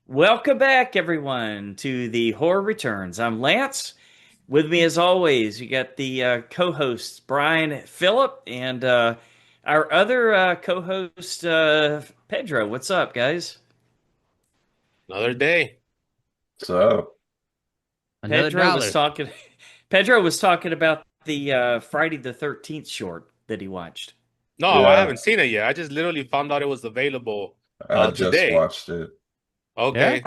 Welcome back, everyone, to the Horror Returns. I'm Lance. With me, as always, you got the co-hosts Brian, Philip, and our other co-host Pedro. What's up, guys? Another day. So, Another Pedro was dollar. talking. Pedro was talking about the Friday the 13th short that he watched. No, I yeah, haven't seen it yet. I just literally found out it was available I just today. watched it. Yeah. Okay.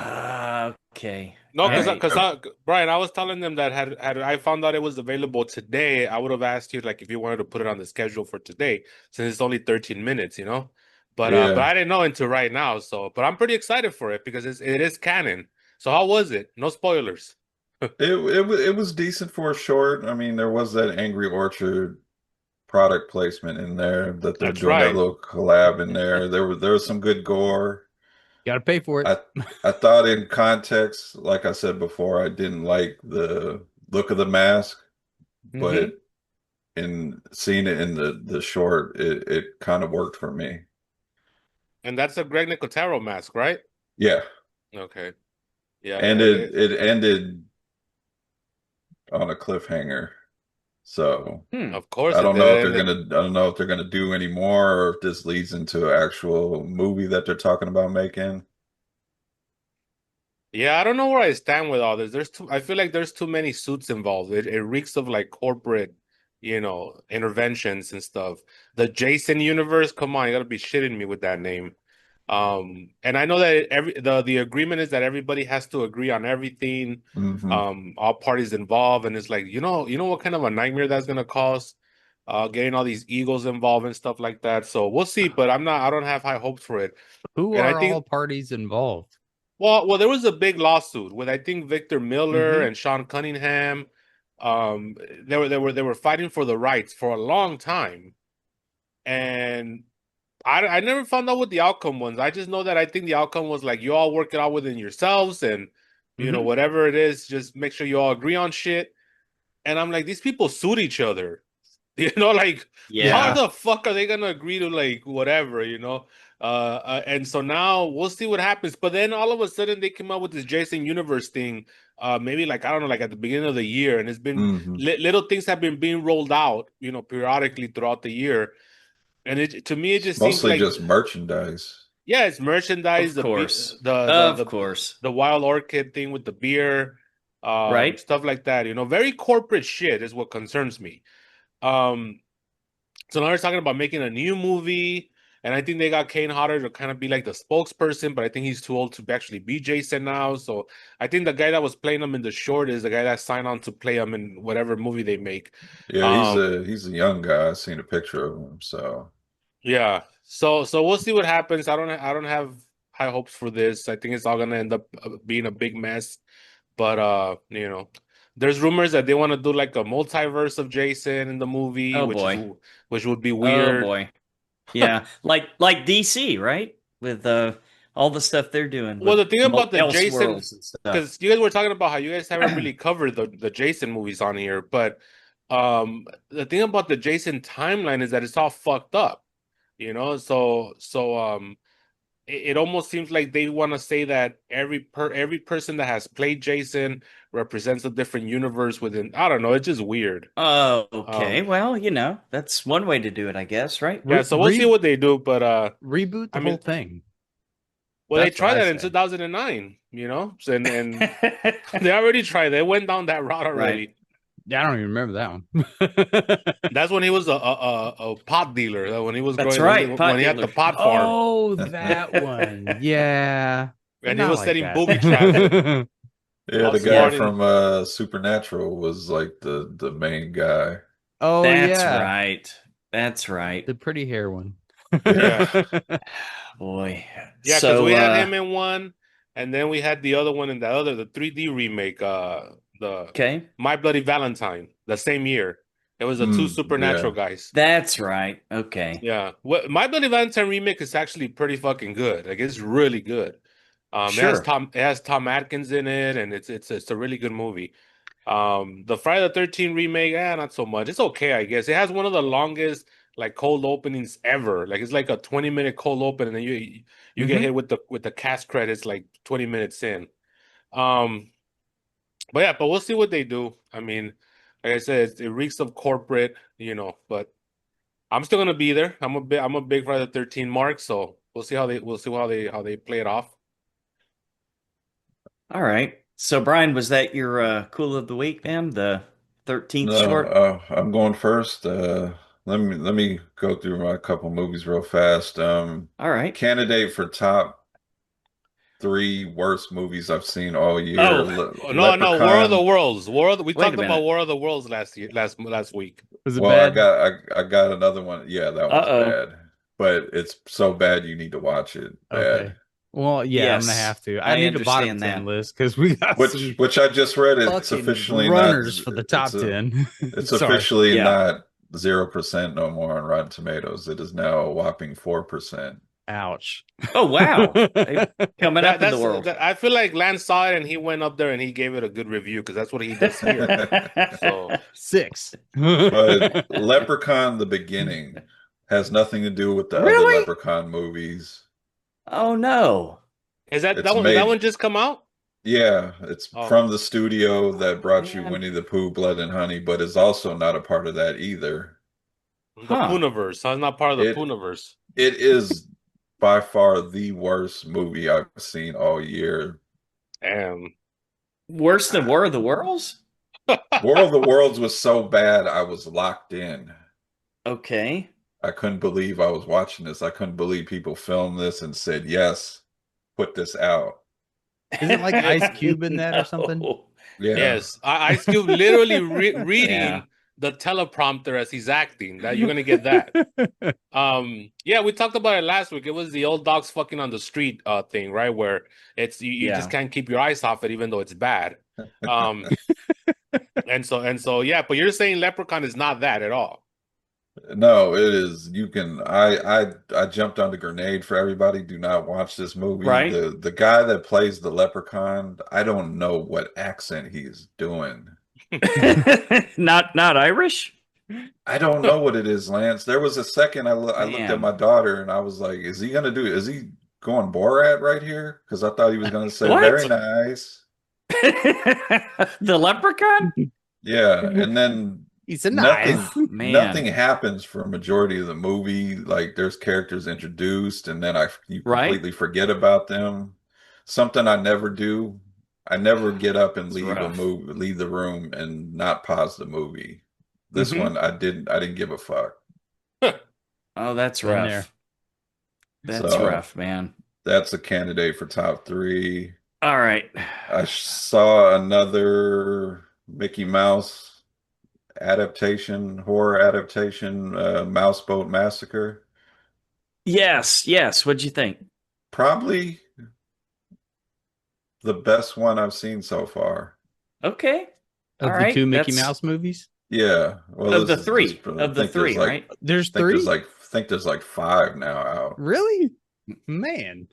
Okay, No, all I, right. Brian, I was telling them that had I found out it was available today, I would have asked you like if you wanted to put it on the schedule for today, since it's only 13 minutes, you know. But yeah, I didn't know until right now. So, but I'm pretty excited for it because it is canon. So how was it? No spoilers. it was decent for a short. I mean, there was that Angry Orchard product placement in there that they're That's doing that right. little collab in there. There was some good gore. Got to pay for it. I I thought in context, like I said before, I didn't like the look of the mask, but Hmm. in seeing it in the short, it kind of worked for me. And that's a Greg Nicotero mask, right? Yeah, Okay. Yeah, and yeah. it ended on a cliffhanger. So Hmm. Of course it did. And I don't know if they're gonna do any more or if this leads into an actual movie that they're talking about making. yeah, I don't know where I stand with all this. I feel like there's too many suits involved. It reeks of like corporate, interventions and stuff. The Jason universe, come on, you gotta be shitting me with that name. And I know that the agreement is that everybody has to agree on everything, Hmm. all parties involved, and it's like, you know what kind of a nightmare that's gonna cause, getting all these egos involved and stuff like that. So we'll see, but I don't have high hopes for it. Who And I are all think parties involved? well, there was a big lawsuit with I think Victor Miller Mm-hmm. and Sean Cunningham. They were fighting for the rights for a long time, and I never found out what the outcome was. I just know that I think the outcome was like you all work it out within yourselves, and Mm-hmm. whatever it is, just make sure you all agree on shit. And I'm like, these people sued each other. Like how Yeah. Yeah. the fuck are they gonna agree to like whatever, and so now we'll see what happens. But then all of a sudden they came out with this Jason Universe thing, maybe like I don't know, like at the beginning of the year, and it's been Hmm. little things have been being rolled out, periodically throughout the year, and to me it It's just seems mostly like just merchandise. yeah, it's merchandise, Of course. the Of course. the Wild Orchid thing with the beer, Right. stuff like that. Very corporate shit is what concerns me. Um, so now they're talking about making a new movie, and I think they got Kane Hodder to kind of be like the spokesperson, but I think he's too old to actually be Jason now. So I think the guy that was playing him in the short is the guy that signed on to play him in whatever movie they make. Yeah, Um, he's a young guy. I've seen a picture of him. So yeah. So we'll see what happens. I don't have high hopes for this. I think it's all gonna end up being a big mess. But there's rumors that they want to do like a multiverse of Jason in the movie, Oh boy. which would be Oh weird. boy. Yeah, like DC, right? With all the stuff they're doing Well, with the thing about the else Jason, worlds and stuff. because you guys were talking about how you guys haven't really covered the Jason movies on here, but the thing about the Jason timeline is that it's all fucked up, So it almost seems like they want to say that every person that has played Jason represents a different universe within. I don't know. It's just weird. Oh, okay. Um, Well, that's one way to do it, I guess, right? yeah. So we'll see what they do, but Reboot I the whole mean, thing. well, they That's what tried I that in say. 2009, and they already tried. They went down that route Right. already. Yeah, I don't even remember that one. That's when he was a pot dealer. When he was That's growing, right. when Pot he had the dealer. pot farm, Oh, that one. Yeah, but and he not was like setting that. booby traps yeah, all the guy smart Yeah, and from Supernatural was like the main guy. Oh, that's yeah, right. That's right. the pretty hair one. Yeah. yeah. Boy. Yeah, because So, we had him in one, and then we had the other one in the 3D remake, the okay. My Bloody Valentine, the same year. It was the two Supernatural Yeah. guys. That's right. Okay. Yeah, My Bloody Valentine remake is actually pretty fucking good. Like it's really good. Sure. It has Tom Atkins in it, and it's a really good movie. The Friday the 13th remake, not so much. It's okay, I guess. It has one of the longest like cold openings ever. Like it's like a 20-minute cold open, and then you get hit with the cast credits like 20 minutes in. But yeah, but we'll see what they do. I mean, like I said, it reeks of corporate, but I'm still gonna be there. I'm a big Friday the 13 mark, so we'll see how they play it off. All right. So, Brian, was that your cool of the week, man? The 13th No, short? I'm going first. Let me go through my couple movies real fast. All right. Candidate for top three worst movies I've seen all year. Oh, Oh, no, War of the Leprechaun. Worlds. We wait talked a about minute. War of the Worlds last week. Was it Well, I bad? got I got another one. Yeah, that one's Uh-oh. bad, but it's so bad you need to watch it. Okay. Bad. Well, yeah, I'm gonna Yes, have to. I I need a bottom understand 10 that. list because we got some Which I just read. It's fucking officially not. runners for the It's top 10. it's Sorry. officially Yeah. not 0% no more on Rotten Tomatoes. It is now a whopping 4%. Ouch. Oh, wow. Coming up in the world. I feel like Lance saw it and he went up there and he gave it a good review because that's what he does here. So 6. But Leprechaun the Beginning has nothing to do with the other Really? Leprechaun movies. Oh, no. is that It's one? Did that made, one just come out? yeah, it's Oh, from the studio that brought you Man. Winnie the Pooh, Blood and Honey, but is also not a part of that either. the Huh. Poonaverse. I'm not part of the It Poonaverse. it is by far the worst movie I've seen all year. And Worse than War of the Worlds? War of the Worlds was so bad I was locked in. Okay. I couldn't believe I was watching this. I couldn't believe people filmed this and said, yes, put this out. Isn't like Ice Cube in that or something? No. Yeah. yes, Ice Cube literally reading Yeah. the teleprompter as he's acting. That you're gonna get that. Yeah, we talked about it last week. It was the old dogs fucking on the street thing, right? Where it's you Yeah. just can't keep your eyes off it even though it's bad. And so yeah, but you're saying Leprechaun is not that at all. No, it is. You can. I jumped on the grenade for everybody. Do not watch this movie. Right? The guy that plays the leprechaun, I don't know what accent he's doing. Not Irish? I don't know what it is, Lance. There was a second I looked at Man. my daughter and I was like, is he gonna do? Is he going Borat right here? Because I thought he was gonna say What? very nice. The leprechaun? Yeah, and then He's a nothing nice. Man. nothing happens for a majority of the movie. Like there's characters introduced and then you Right. completely forget about them. Something I never do. I never get up and It's leave rough. leave the room and not pause the movie. This Mhm. one I didn't give a fuck. Oh, that's Been rough. there. That's So, rough, man. That's a candidate for top three. All right. I saw another Mickey Mouse horror adaptation, Mouseboat Massacre. Yes, yes. What'd you think? Probably the best one I've seen so far. Okay. Of All the right. two Mickey That's Mouse movies? Yeah. Well, of the this is three. just, I Of the think three, there's right? There's think three? there's like 5 now out. Really? Man.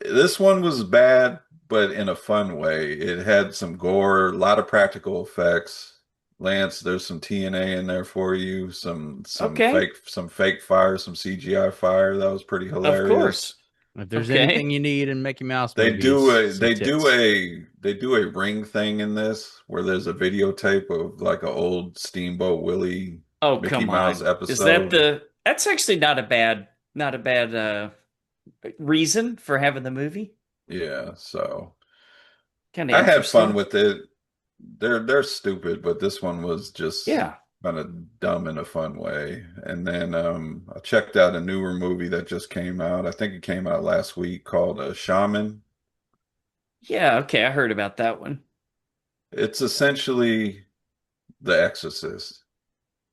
This one was bad, but in a fun way. It had some gore, a lot of practical effects. Lance, there's some TNA in there for you, some Okay. fake fire, some CGI fire. That was pretty Of hilarious. course. If there's Okay. anything you need in Mickey Mouse They movies, do a some they tits. do a ring thing in this where there's a videotape of like an old Steamboat Willie Oh, Mickey come Mouse on. episode. Is that that's actually not a bad reason for having the movie? Yeah, so Kind of I had fun interesting. with it. They're stupid, but this one was just Yeah. kind of dumb in a fun way. And then I checked out a newer movie that just came out. I think it came out last week called Shaman. Yeah, okay. I heard about that one. It's essentially The Exorcist,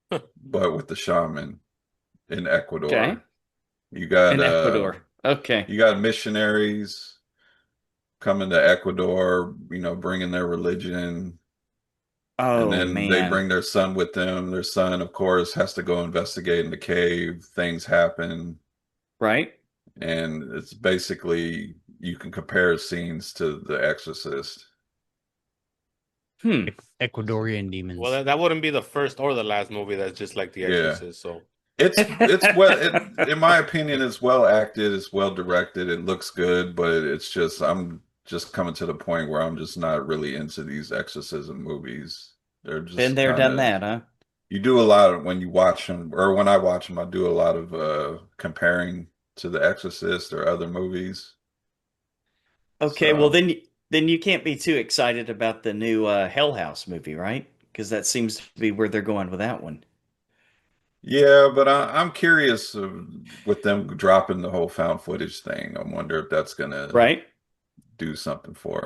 but with the shaman in Ecuador. Okay. You got In Ecuador. Okay. you got missionaries coming to Ecuador, bringing their religion. And Oh, then they man. bring their son with them. Their son, of course, has to go investigate in the cave. Things happen. Right? And it's basically, you can compare scenes to The Exorcist. Hmm. Ecuadorian demons. Well, that wouldn't be the first or the last movie that's just like The Yeah. Exorcist. So It's well, in my opinion, it's well acted, it's well directed, it looks good, but it's just I'm just coming to the point where I'm just not really into these exorcism movies. They're Been just there, kind done of that, huh? you do a lot of when you watch them, or when I watch them, I do a lot of comparing to The Exorcist or other movies. Okay, well So then you can't be too excited about the new Hell House movie, right? Because that seems to be where they're going with that one, yeah, but I'm curious with them dropping the whole found footage thing. I wonder if that's gonna right? do something for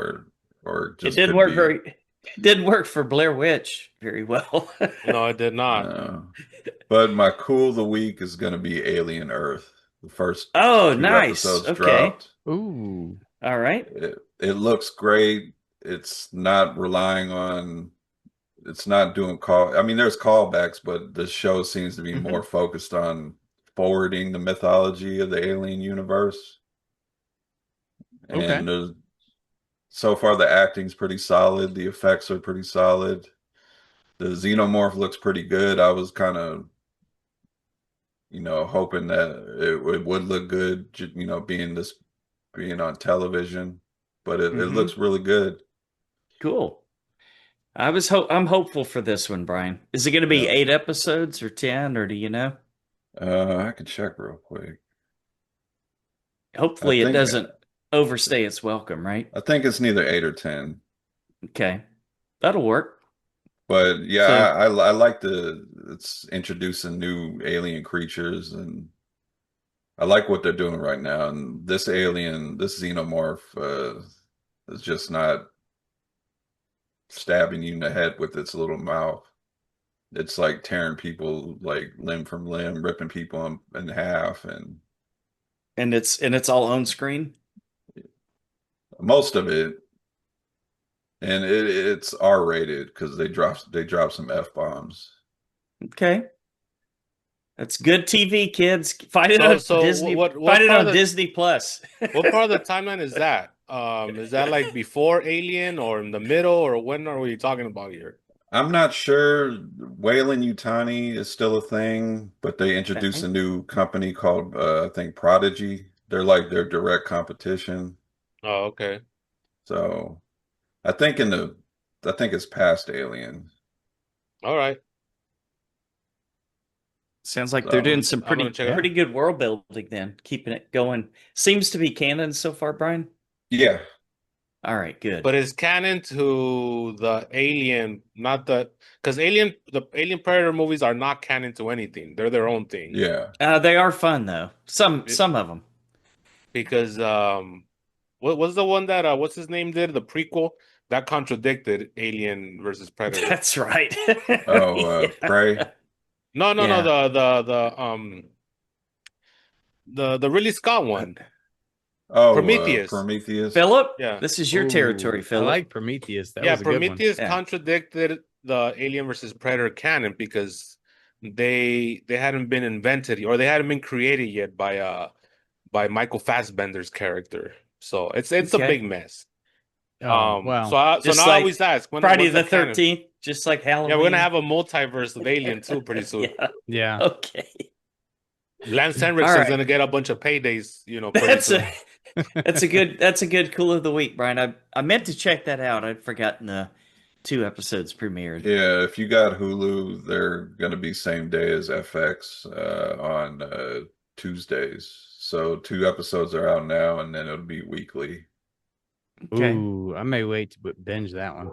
it, or It just didn't could work be. very. It didn't work for Blair Witch very well. no, it did not. But my cool of the week is going to be Alien Earth. The first Oh, two nice. episodes Okay. dropped. Ooh. All right. It looks great. It's not relying on, it's not doing call. I mean, there's callbacks, but the show seems to be more focused on forwarding the mythology of the alien universe. Okay. And so far, the acting's pretty solid. The effects are pretty solid. The xenomorph looks pretty good. I was kind of hoping that it would look good, being on television, but it Hmm. looks really good. Cool. I'm hopeful for this one, Brian. Is it going to be Yeah. 8 episodes or 10, or do you know? I can check real quick. I Hopefully it think doesn't overstay its welcome, right? I think it's neither 8 or 10. Okay. That'll work. But yeah, So, I like it's introducing new alien creatures, and I like what they're doing right now. And this xenomorph, is just not stabbing you in the head with its little mouth. It's like tearing people like limb from limb, ripping people in half, and and it's all on screen. most of it. And it's R-rated because they drop some F-bombs. Okay. That's good TV, kids. Find it So on so Disney. what Find it part of on the Disney Plus. what part of the timeline is that like before Alien or in the middle or when are we talking about here? I'm not sure Wayland Utani is still a thing, but they introduced Okay. a new company called I think Prodigy. They're like their direct competition. Oh, okay. So I think I think it's past Alien. All right. Sounds like they're So doing some I'm gonna pretty check it out. pretty good world building then, keeping it going. Seems to be canon so far, Brian. yeah, All right, good. But it's canon to the Alien, not the Alien Predator movies are not canon to anything. They're their own thing. yeah. They are fun though. It- Some of them. because what was the one that what's his name did the prequel that contradicted Alien versus Predator? That's right. Oh, Yeah. Prey. No, Yeah. the Ridley Scott one, Oh, Prometheus. Prometheus. Philip, Yeah, this is your territory, Ooh, I Philip. like Prometheus. That yeah. was a good one. Prometheus Yeah. contradicted the Alien versus Predator canon because they hadn't been invented or they hadn't been created yet by Michael Fassbender's character. So it's a Okay. big mess. Oh, So wow. I, so Just now I like always ask Friday when's the the canon? 13th, just like Halloween. Yeah, we're gonna have a multiverse of Alien too pretty soon. Yeah. Yeah. Okay. Lance All Henriksen's right. gonna get a bunch of paydays, pretty That's soon. that's a good cool of the week, Brian. I meant to check that out. I'd forgotten the 2 episodes premiered. Yeah, if you got Hulu, they're going to be same day as FX on Tuesdays. So 2 episodes are out now, and then it'll be weekly. Okay. Ooh, I may wait to binge that one.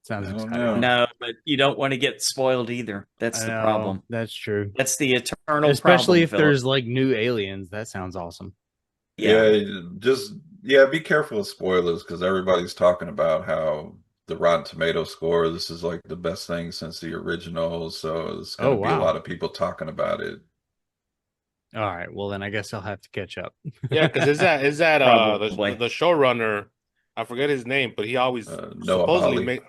Sounds I don't exciting. know. No, but you don't want to get spoiled either. That's I the know, problem. That's true. That's the eternal Especially problem, if Philip. there's like new aliens. That sounds awesome. Yeah. Be careful of spoilers because everybody's talking about how the Rotten Tomato score, this is like the best thing since the original. So it's going Oh, to be a wow. lot of people talking about it. All right. Well, then I guess I'll have to catch up. Yeah, because is that Probably. the showrunner? I forget his name, but he always Noah Hawley.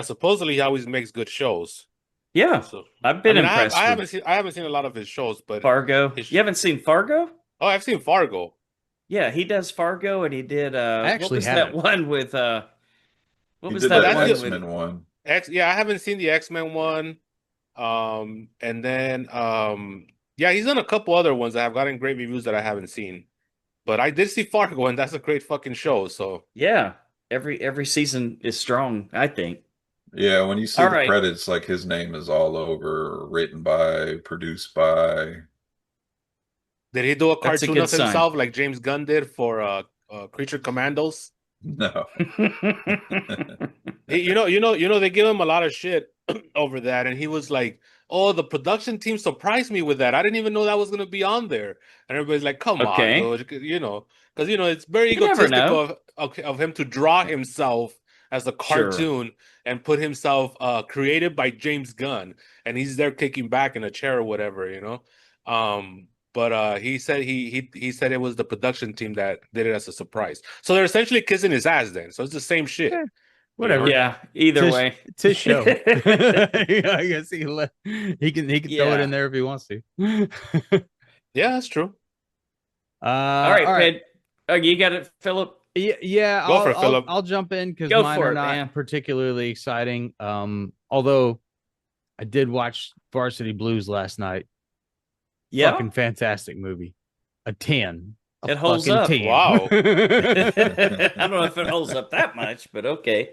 supposedly he always makes good shows. Yeah. So I've been impressed I with haven't seen a lot of his shows, but Fargo. his- You haven't seen Fargo? oh, I've seen Fargo. Yeah, he does Fargo, and he did what actually was that haven't. one with What He was did that that That's one the with? X-Men one. Yeah, I haven't seen the X-Men one. And then yeah, he's done a couple other ones that have gotten great reviews that I haven't seen. But I did see Fargo, and that's a great fucking show. So Yeah, every season is strong, I think. Yeah, when you see All the right, credits, like his name is all over, written by, produced by. did he do a that's a cartoon good of sign. himself like James Gunn did for Creature Commandos? No. They give him a lot of shit over that, and he was like, "Oh, the production team surprised me with that. I didn't even know that was gonna be on there." And everybody's like, "Come on, Okay, dude," because it's very you never know. egotistical of him to draw himself as a Sure. cartoon and put himself created by James Gunn, and he's there kicking back in a chair or whatever. But he said he said it was the production team that did it as a surprise. So they're essentially kissing his ass then. So it's the same shit. Eh, You know? whatever. Yeah, either It's way. it's his show. I guess he can throw it in Yeah. there if he wants to. Yeah, that's true. All All right, right. Ped. Oh, you got it, Philip. Yeah, Go for I'll it, I'll Philip. I'll jump in because Go mine are for it, not man. particularly exciting. Although I did watch Varsity Blues last night. Yeah, Fucking fantastic movie. A 10. A it holds fucking up. 10. Wow. I don't know if it holds up that much, but okay.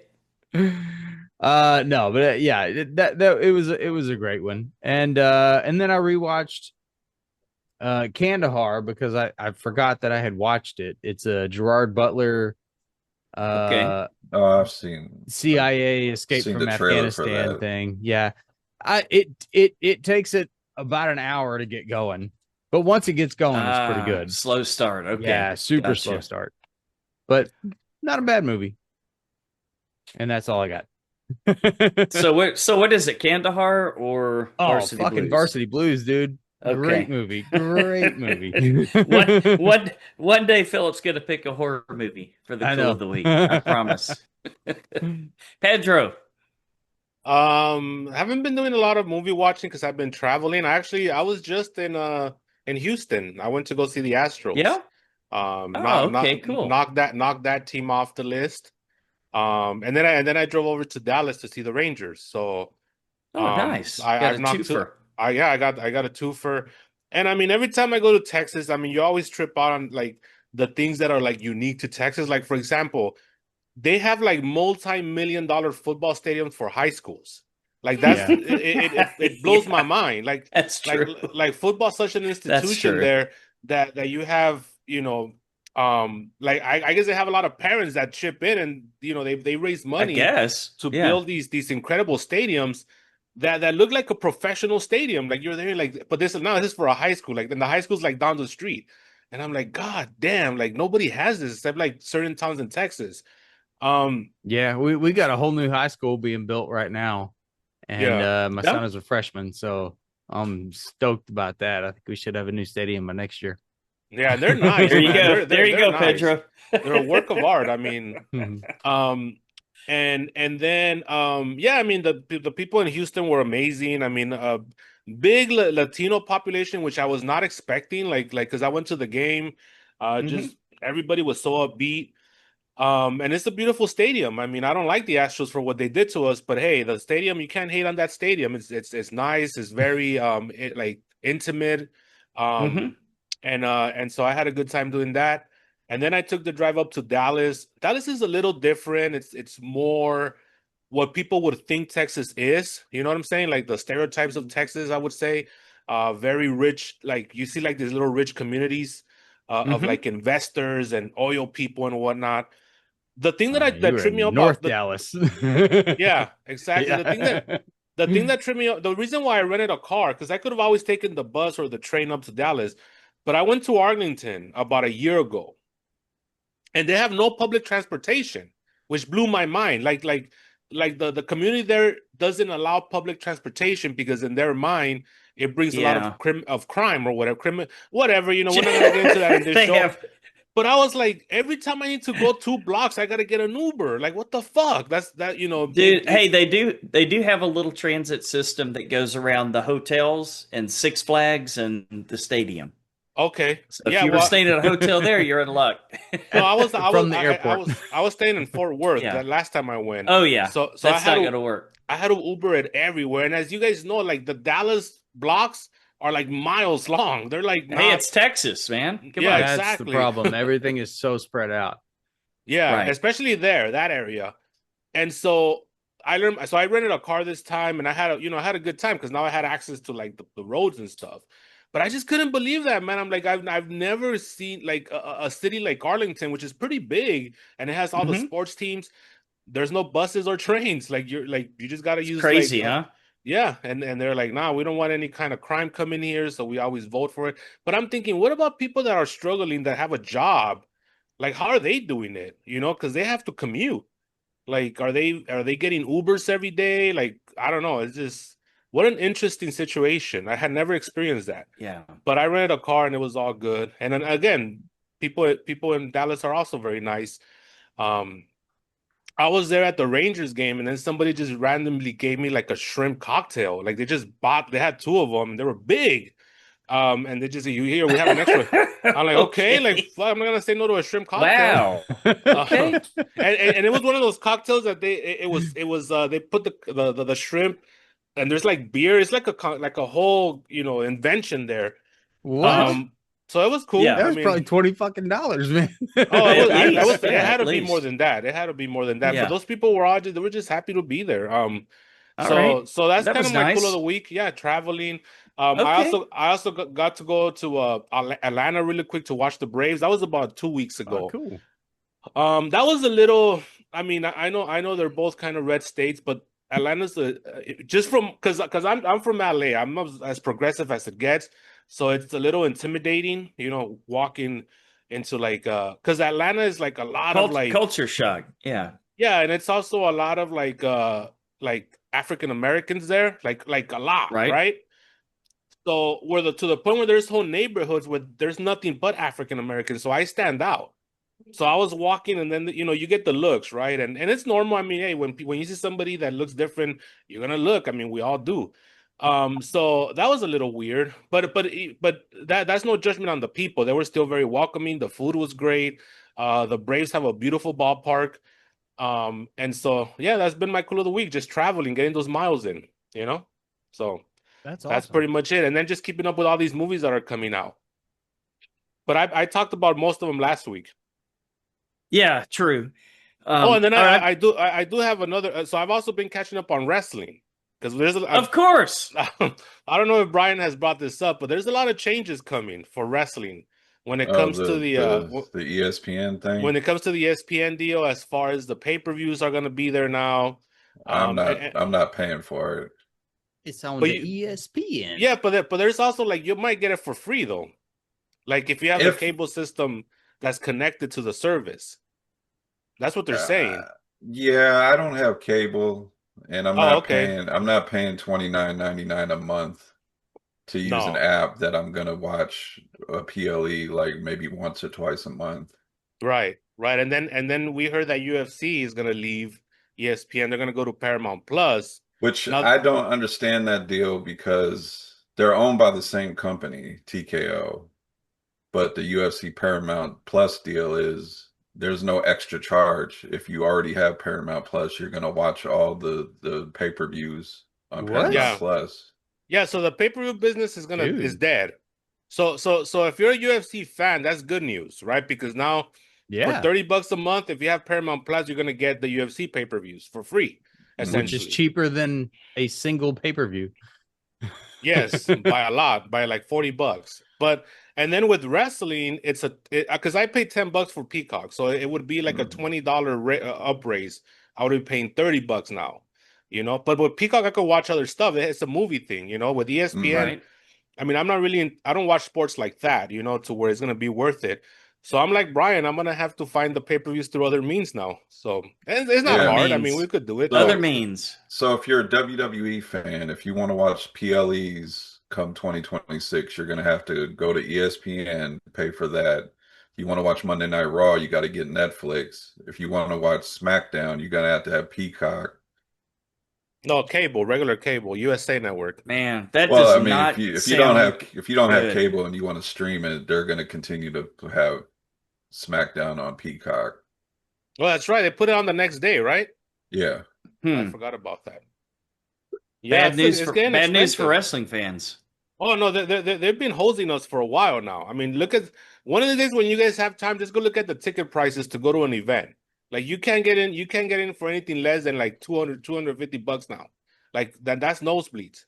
No, but yeah, that it was a great one. And then I rewatched Kandahar because I forgot that I had watched it. It's a Gerard Butler Okay. uh Oh, CIA escape seen the from trailer for Afghanistan that. thing. Yeah. It takes it about an hour to get going. But once it gets going, it's pretty good. Slow start. Okay. Yeah, super slow Gotcha. start. But not a bad movie. And that's all I got. So what is it? Kandahar or Oh, Varsity fucking Blues? Varsity Blues, dude. Great Okay. movie. Great movie. one one day Philip's gonna pick a horror movie for the I cool of know. the week. I promise. Pedro. Haven't been doing a lot of movie watching because I've been traveling. I was just in Houston. I went to go see the Astros. Yeah? Oh, okay, cool. Knock that team off the list. And then I drove over to Dallas to see the Rangers. So Oh, nice. I Got I've a knocked two. twofer. I got a twofer. And I mean, every time I go to Texas, I mean, you always trip out on like the things that are like unique to Texas. Like, for example, they have like multi-million-dollar football stadiums for high schools. Like that's Yeah. it blows my Yeah, mind. Like that's like true. like football's such an That's institution true. there that you have, like I guess they have a lot of parents that chip in and they raise I money guess. to Yeah. build these incredible stadiums that look like a professional stadium. Like you're there, like, but this is for a high school. Like then the high school's like down the street. And I'm like, God damn, like nobody has this except like certain towns in Texas. Yeah, we got a whole new high school being built right now. And yeah. my Yeah. son is a freshman, so I'm stoked about that. I think we should have a new stadium by next year. Yeah, they're nice, There you man. go. There you They're go, nice. Pedro. They're a work of art. I mean, and then yeah, I mean the people in Houston were amazing. I mean, big Latino population, which I was not expecting. Like because I went to the game, just everybody was so upbeat. And it's a beautiful stadium. I mean, I don't like the Astros for what they did to us, but hey, the stadium, you can't hate on that stadium. It's nice. It's very like intimate. hmm And so I had a good time doing that. And then I took the drive up to Dallas. Dallas is a little different. It's more what people would think Texas is. You know what I'm saying? Like the stereotypes of Texas, I would say. Very rich, like you see like these little rich communities of hmm like investors and oil people and whatnot. The thing You that were tripped me in up North about Dallas. yeah, exactly. Yeah. The thing that tripped me up, the reason why I rented a car, because I could have always taken the bus or the train up to Dallas, but I went to Arlington about a year ago, and they have no public transportation, which blew my mind. Like the community there doesn't allow public transportation because in their mind it brings a lot Yeah. of crime or whatever. We're not gonna get into that in this They show. have. But I was like, every time I need to go 2 blocks, I gotta get an Uber. Like, what the fuck? That's that, Dude, hey, they do have a little transit system that goes around the hotels and Six Flags and the stadium. Okay. So if Yeah. you were Well, staying at a hotel there, you're in luck. no, From the airport. I was staying in Fort Worth Yeah. that last time I went. Oh yeah, So that's not gonna work. I had to Uber it everywhere. And as you guys know, like the Dallas blocks are like miles long. They're like Hey, not. it's Texas, man. Come Yeah, on. That's the exactly. problem. Everything is so spread out. Yeah, Right. especially there, that area. And so I rented a car this time, and I had I had a good time because now I had access to like the roads and stuff. But I just couldn't believe that, man. I'm like, I've never seen like a city like Arlington, which is pretty big, and it has all the Mhm. sports teams. There's no buses or trains. Like you just got to It's use crazy, huh? yeah. And they're like, nah, we don't want any kind of crime coming here, so we always vote for it. But I'm thinking, what about people that are struggling that have a job? Like, how are they doing it? Because they have to commute. Like, are they getting Ubers every day? Like, I don't know. It's just what an interesting situation. I had never experienced that. Yeah. But I rented a car and it was all good. And then again, people in Dallas are also very nice. Um, I was there at the Rangers game, and then somebody just randomly gave me like a shrimp cocktail. Like they had two of them, and they were big. And they just say, "You here? We have an extra." I'm like, okay, like Okay. fuck, I'm not gonna say no to a shrimp cocktail. Wow. Uh, Okay. and it was one of those cocktails that it was they put the shrimp, and there's like beer. It's like a whole invention there. What? Um, so it was cool. Yeah. That I was probably mean, $20 fucking, man. oh, it At was I least, was it yeah, had at to be more least. than that. It had to be more than that. But Yeah. those people they were just happy to be there. All right. So that's That kind was of my cool of nice. the week. Yeah, traveling. Okay. I also got to go to Atlanta really quick to watch the Braves. That was about 2 weeks Oh, ago. cool. That was a little. I mean, I know they're both kind of red states, but Atlanta's just from because I'm from LA. I'm not as progressive as it gets, so it's a little intimidating. Walking into like because Atlanta is like a lot of like Culture shock. Yeah. yeah, and it's also a lot of like African Americans there, like a lot, Right. right? So to the point where there's whole neighborhoods where there's nothing but African Americans. So I stand out. So I was walking, and then you get the looks, right? And it's normal. I mean, hey, when you see somebody that looks different, you're gonna look. I mean, we all do. So that was a little weird, but that's no judgment on the people. They were still very welcoming. The food was great. The Braves have a beautiful ballpark. And so yeah, that's been my cool of the week, just traveling, getting those miles in, you know. So That's that's awesome. pretty much it. And then just keeping up with all these movies that are coming out. But I talked about most of them last week. Yeah. True. Oh, and then All right. I do have another. So I've also been catching up on wrestling because Of course. I don't know if Brian has brought this up, but there's a lot of changes coming for wrestling when it Oh, comes to the ESPN thing. when it comes to the ESPN deal, as far as the pay-per-views are going to be there now. I'm not paying for it. It's on But the ESPN. Yeah, but there's also like you might get it for free though. Like if you have a cable system that's connected to the service. That's what they're saying. Yeah, I don't have cable, and Okay. I'm not paying $29.99 a month to use an No. app that I'm gonna watch a PLE like maybe once or twice a month. Right. And then we heard that UFC is gonna leave ESPN. They're gonna go to Paramount Plus. Which Now, I don't understand that deal because they're owned by the same company, TKO. But the UFC Paramount Plus deal is there's no extra charge. If you already have Paramount Plus, you're gonna watch all the pay-per-views on What? Paramount Yeah. Plus. yeah, so the pay-per-view business is Dude. dead. So if you're a UFC fan, that's good news, right? Because now for Yeah. $30 a month, if you have Paramount Plus, you're gonna get the UFC pay-per-views for free, essentially. Which is cheaper than a single pay-per-view. Yes, by a lot, by like $40. And then with wrestling, it's because I paid $10 for Peacock, so it would be like a $20 upraise. I would be paying $30 now, But with Peacock, I could watch other stuff. It's a movie thing, With ESPN, Right. I mean, I don't watch sports like that, to where it's gonna be worth it. So I'm like Brian, I'm gonna have to find the pay-per-views through other means now. So it's not Yeah. hard. I Means. mean, we could do it. Other means. So if you're a WWE fan, if you want to watch PLEs come 2026, you're going to have to go to ESPN, pay for that. If you want to watch Monday Night Raw, you got to get Netflix. If you want to watch SmackDown, you're going to have Peacock. No, cable, regular cable, USA Network. Man, that Well, does I mean, not if you don't sound have good. cable and you want to stream it, they're going to continue to have SmackDown on Peacock. Well, that's right. They put it on the next day, right? Yeah. I Hmm. forgot about that. Yeah, it's getting Bad news for expensive. wrestling fans. Oh no, they've been hosing us for a while now. I mean, look at one of the days when you guys have time, just go look at the ticket prices to go to an event. Like you can't get in for anything less than like 200, $250 now. Like that's nosebleeds.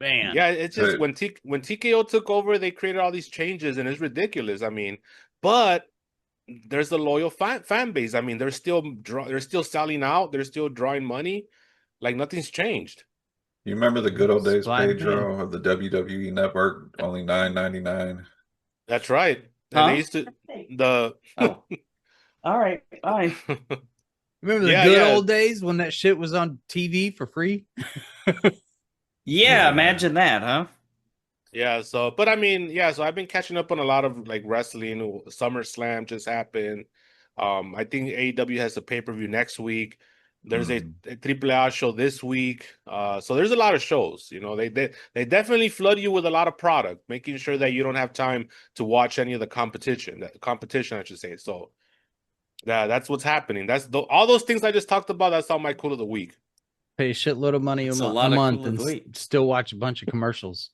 Man. Yeah, it's just Hey, when TKO took over, they created all these changes, and it's ridiculous. I mean, but there's a loyal fan base. I mean, they're still selling out. They're still drawing money. Like nothing's changed. you remember the good old days, Supply and demand. Pedro, of the WWE Network, only $9.99. That's right. And they Huh? used to the Oh, all right. Bye. Remember the Yeah, good yeah. old days when that shit was on TV for free? Yeah, imagine that, huh? Yeah, so but I mean, yeah, so I've been catching up on a lot of like wrestling. SummerSlam just happened. I think AEW has a pay-per-view next week. There's Mhm. a AAA show this week. So there's a lot of shows. You know, they definitely flood you with a lot of product, making sure that you don't have time to watch any of the competition. That competition, I should say. So that's what's happening. All those things I just talked about. That's all my cool of the week. Pay a shitload of money It's a a lot of month cool and of the week. still watch a bunch of commercials.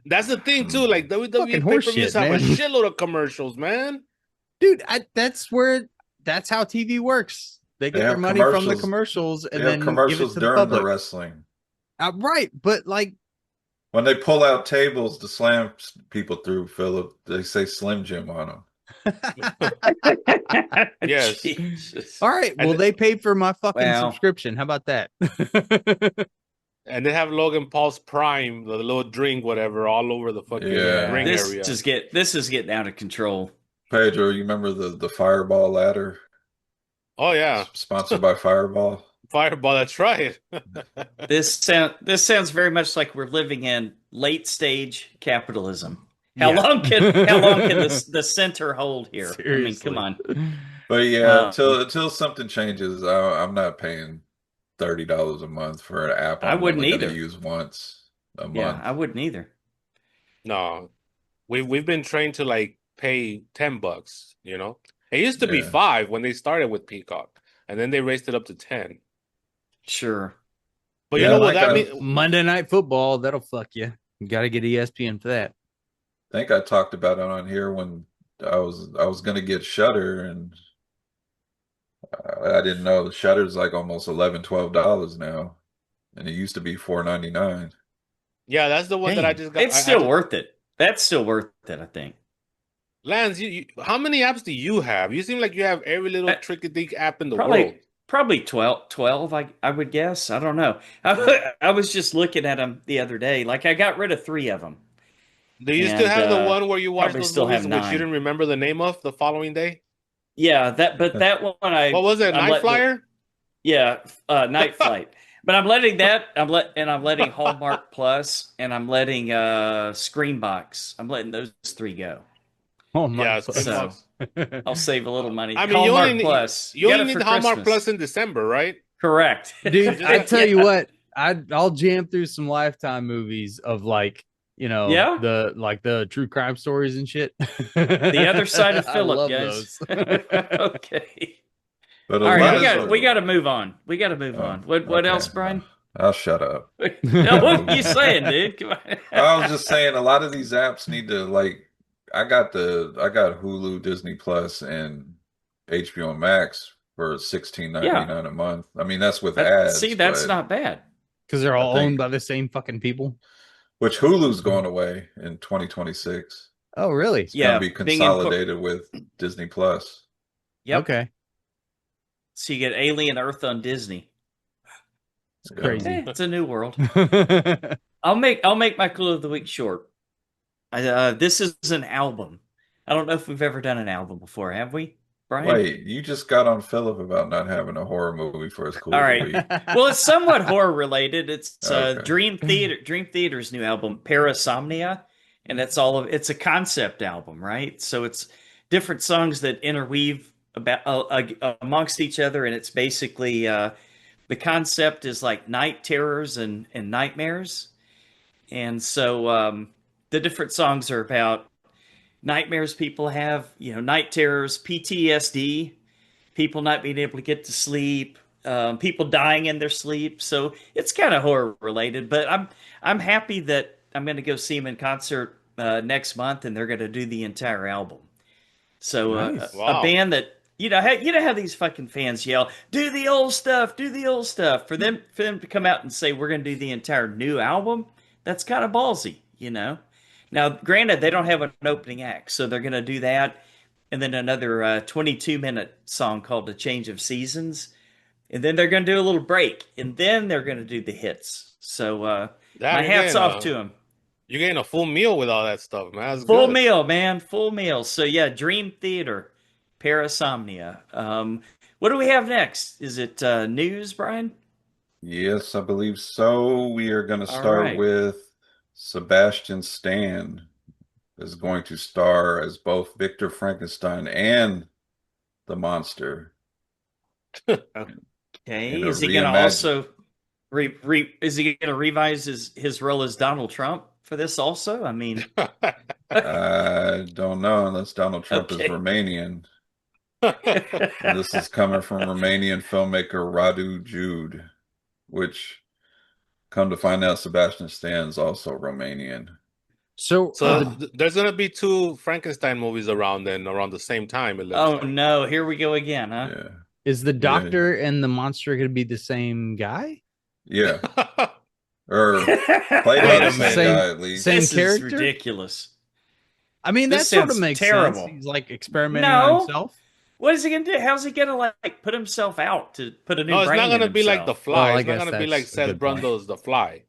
That's the thing too. Mhm. Like Fucking WWE pay-per-views horseshit, have a man. shitload of commercials, man. Dude, that's how TV works. They They get their have money from the commercials. commercials They and have then give it commercials to the during the public. wrestling. Right, but like When they pull out tables to slam people through, Philip, they say Slim Jim on them. Yes. Jesus. all right, well And they paid for my fucking Wow. subscription. How about that? and they have Logan Paul's Prime, the little drink, whatever, all over the fucking Yeah. ring This area. this is getting out of control. Pedro, you remember the Fireball ladder? Oh yeah, Sponsored by Fireball. Fireball. That's right. This sounds very much like we're living in late stage capitalism. How Yeah. long can the center hold here? I mean, come Seriously. on. But yeah, Um, until something changes, I'm not paying $30 a month for an app I I'm wouldn't only going to either. use once a Yeah, month. I wouldn't either. No, we've been trained to like pay $10. You know, it used to be Yeah. 5 when they started with Peacock, and then they raised it up to 10. Sure. But you Yeah, know I what think that I means? Monday Night Football, that'll fuck you. You got to get ESPN for that. think I talked about it on here when I was going to get Shutter, and I didn't know Shutter's like almost $11-12 now, and it used to be $4.99. Yeah, that's the one that I Damn. just got. It's still worth it. That's still worth it, I think. Lance, how many apps do you have? You seem like you have every little Uh, tricky app in the world. Probably 12 I would guess. I don't know. I was just looking at them the other day. Like I got rid of 3 of them. Do you still And have the one where you watch probably those still have movies which you 9. didn't remember the name of the following day? Yeah, that one What was it? I'm Night letting Flyer? Night Flight. But I'm letting Hallmark Plus and I'm letting Screenbox. I'm letting those 3 go. Oh my Yeah, So Screenbox. I'll save a little money. I mean, Hallmark Plus. you Got only it for need Hallmark Christmas. Plus in December, right? Correct. Dude, just I got- tell you what, I'll jam through some Lifetime movies of like, you know, Yeah? the true crime stories and shit. The other side of I Philip, love guys. those. Okay. But a All lot right, of we got to move on. We got to move Oh, on. What okay. else, Brian? I'll shut up. No, what are you saying, dude? Come on. I was just saying a lot of these apps need to like I got Hulu, Disney Plus, and HBO Max for $16.99 a month. I mean that's with ads, See, that's but not bad. Because they're all I think- owned by the same fucking people. which Hulu's going away in 2026. Oh, really? It's going to be being consolidated with Disney Plus. Yep. Okay. So you get Alien Earth on Disney. It's crazy. It's a new world. I'll make my clue of the week short. This is an album. I don't know if we've ever done an album before, have we, Brian? Wait, you just got on Philip about not having a horror movie for his cool All of the right. week. Well, it's somewhat horror related. It's Okay. Dream Theater's new album, Parasomnia, and it's a concept album, right? So it's different songs that interweave about amongst each other, and it's basically the concept is like night terrors and nightmares. And so the different songs are about nightmares people have, night terrors, PTSD, people not being able to get to sleep, people dying in their sleep. So it's kind of horror related. But I'm happy that I'm going to go see them in concert next month, and they're going to do the entire album. So Nice. a Wow. band that you know how these fucking fans yell, "Do the old stuff, do the old stuff." For them to come out and say we're going to do the entire new album, that's kind of ballsy. Now, granted, they don't have an opening act, so they're going to do that, and then another 22-minute song called "A Change of Seasons," and then they're going to do a little break, and then they're going to do the hits. So Damn, my hat's off to them. you're getting a full meal with all that stuff, man. That's Full good. meal, man. Full meal. So yeah, Dream Theater, Parasomnia. What do we have next? Is it news, Brian? Yes, I believe so. We are going to All start right. with Sebastian Stan is going to star as both Victor Frankenstein and the monster Okay. in a Is he going to reimagine. also is he going to revise his role as Donald Trump for this also? I mean, I don't know unless Donald Trump is okay. Romanian. And this is coming from Romanian filmmaker Radu Jude, which, come to find out, Sebastian Stan's also Romanian. So, So there's gonna be two Frankenstein movies around the same time. It looks Oh like. no, here we go again, huh? Yeah. is the Yeah. doctor and the monster going to be the same guy? Yeah. Or played Wait by a the same minute. guy at least. Same This is character? ridiculous. I mean, This that sort of sounds makes terrible. sense. He's like experimenting on No. himself. What is he gonna do? How's he gonna like put himself out to put a new No, it's brain not gonna in be like The himself? Fly. Well, I It's not guess gonna be like that's a Seth good point. Brundle's The Fly.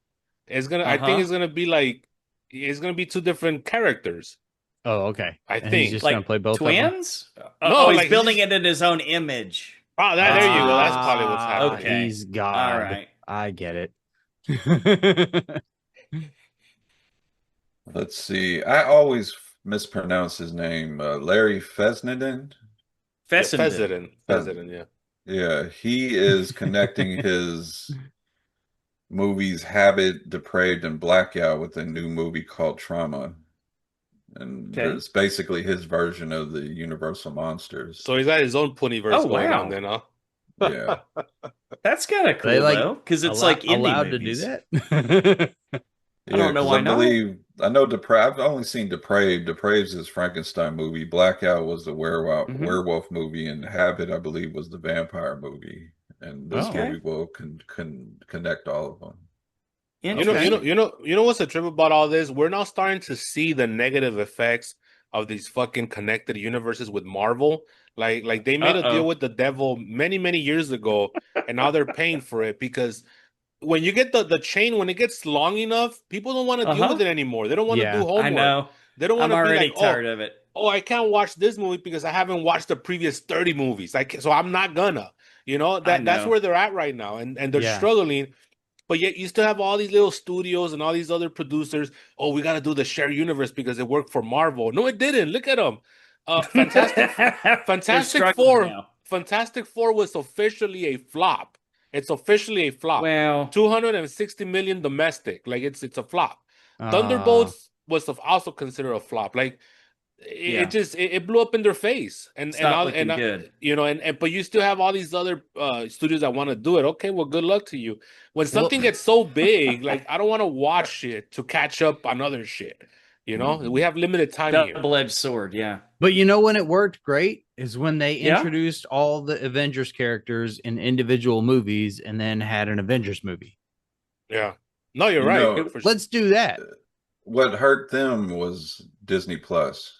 I think it's gonna be like it's gonna be two different characters. Oh, okay. I And he's think. just going to Like play both of them. twins? No, He's like building he's it in his own image. Oh, there you go. That's probably what's Ah, happening. Okay. He's All God. right. I get it. Let's see. I always mispronounce his name. Larry Fessenden. Yeah, Fessenden. Fessenden, yeah. Yeah, he is connecting his movies Habit, Depraved, and Blackout with a new movie called Trauma. And Okay. it's basically his version of the Universal Monsters. So he's got his own Ponyverse Oh, going wow. on then, huh? Yeah. That's kind of cool They like though, because it's like indie allowed movies. to do that. I don't know 'cause why not. I know I've only seen Depraved. Depraved's his Frankenstein movie. Blackout was the Mhm. werewolf movie, and Habit, I believe, was the vampire movie. And this Okay. movie will connect all of them. Interesting. You know what's the trip about all this? We're now starting to see the negative effects of these fucking connected universes with Marvel. Like they made a deal with the devil many years ago, and now they're paying for it because when you get the chain, when it gets long enough, people don't want to deal with it anymore. They don't want to Yeah, do homework. I know. They don't want I'm to be already like, tired of it. oh, I can't watch this movie because I haven't watched the previous 30 movies. So I'm not gonna. That's know. where they're at right now, and they're Yeah. struggling. But yet you still have all these little studios and all these other producers. Oh, we got to do the shared universe because it worked for Marvel. No, it didn't. Look at them. They're Fantastic struggling Four. now. Fantastic Four was officially a flop. It's officially a flop. Well, 260 million domestic. Like it's a flop. Uh, Thunderbolts was also considered a flop. Like Yeah. it blew up in their face, and it's and not all, looking and good. but you still have all these other studios that want to do it. Okay, well, good luck to you. When Well- something gets so big, like I don't want to watch shit to catch up on other shit. We have limited time here. Double-edged sword, yeah. But you know when it worked great is when they Yeah? introduced all the Avengers characters in individual movies and then had an Avengers movie. Yeah, no, you're You right. know, For sure. Let's do that. What hurt them was Disney Plus.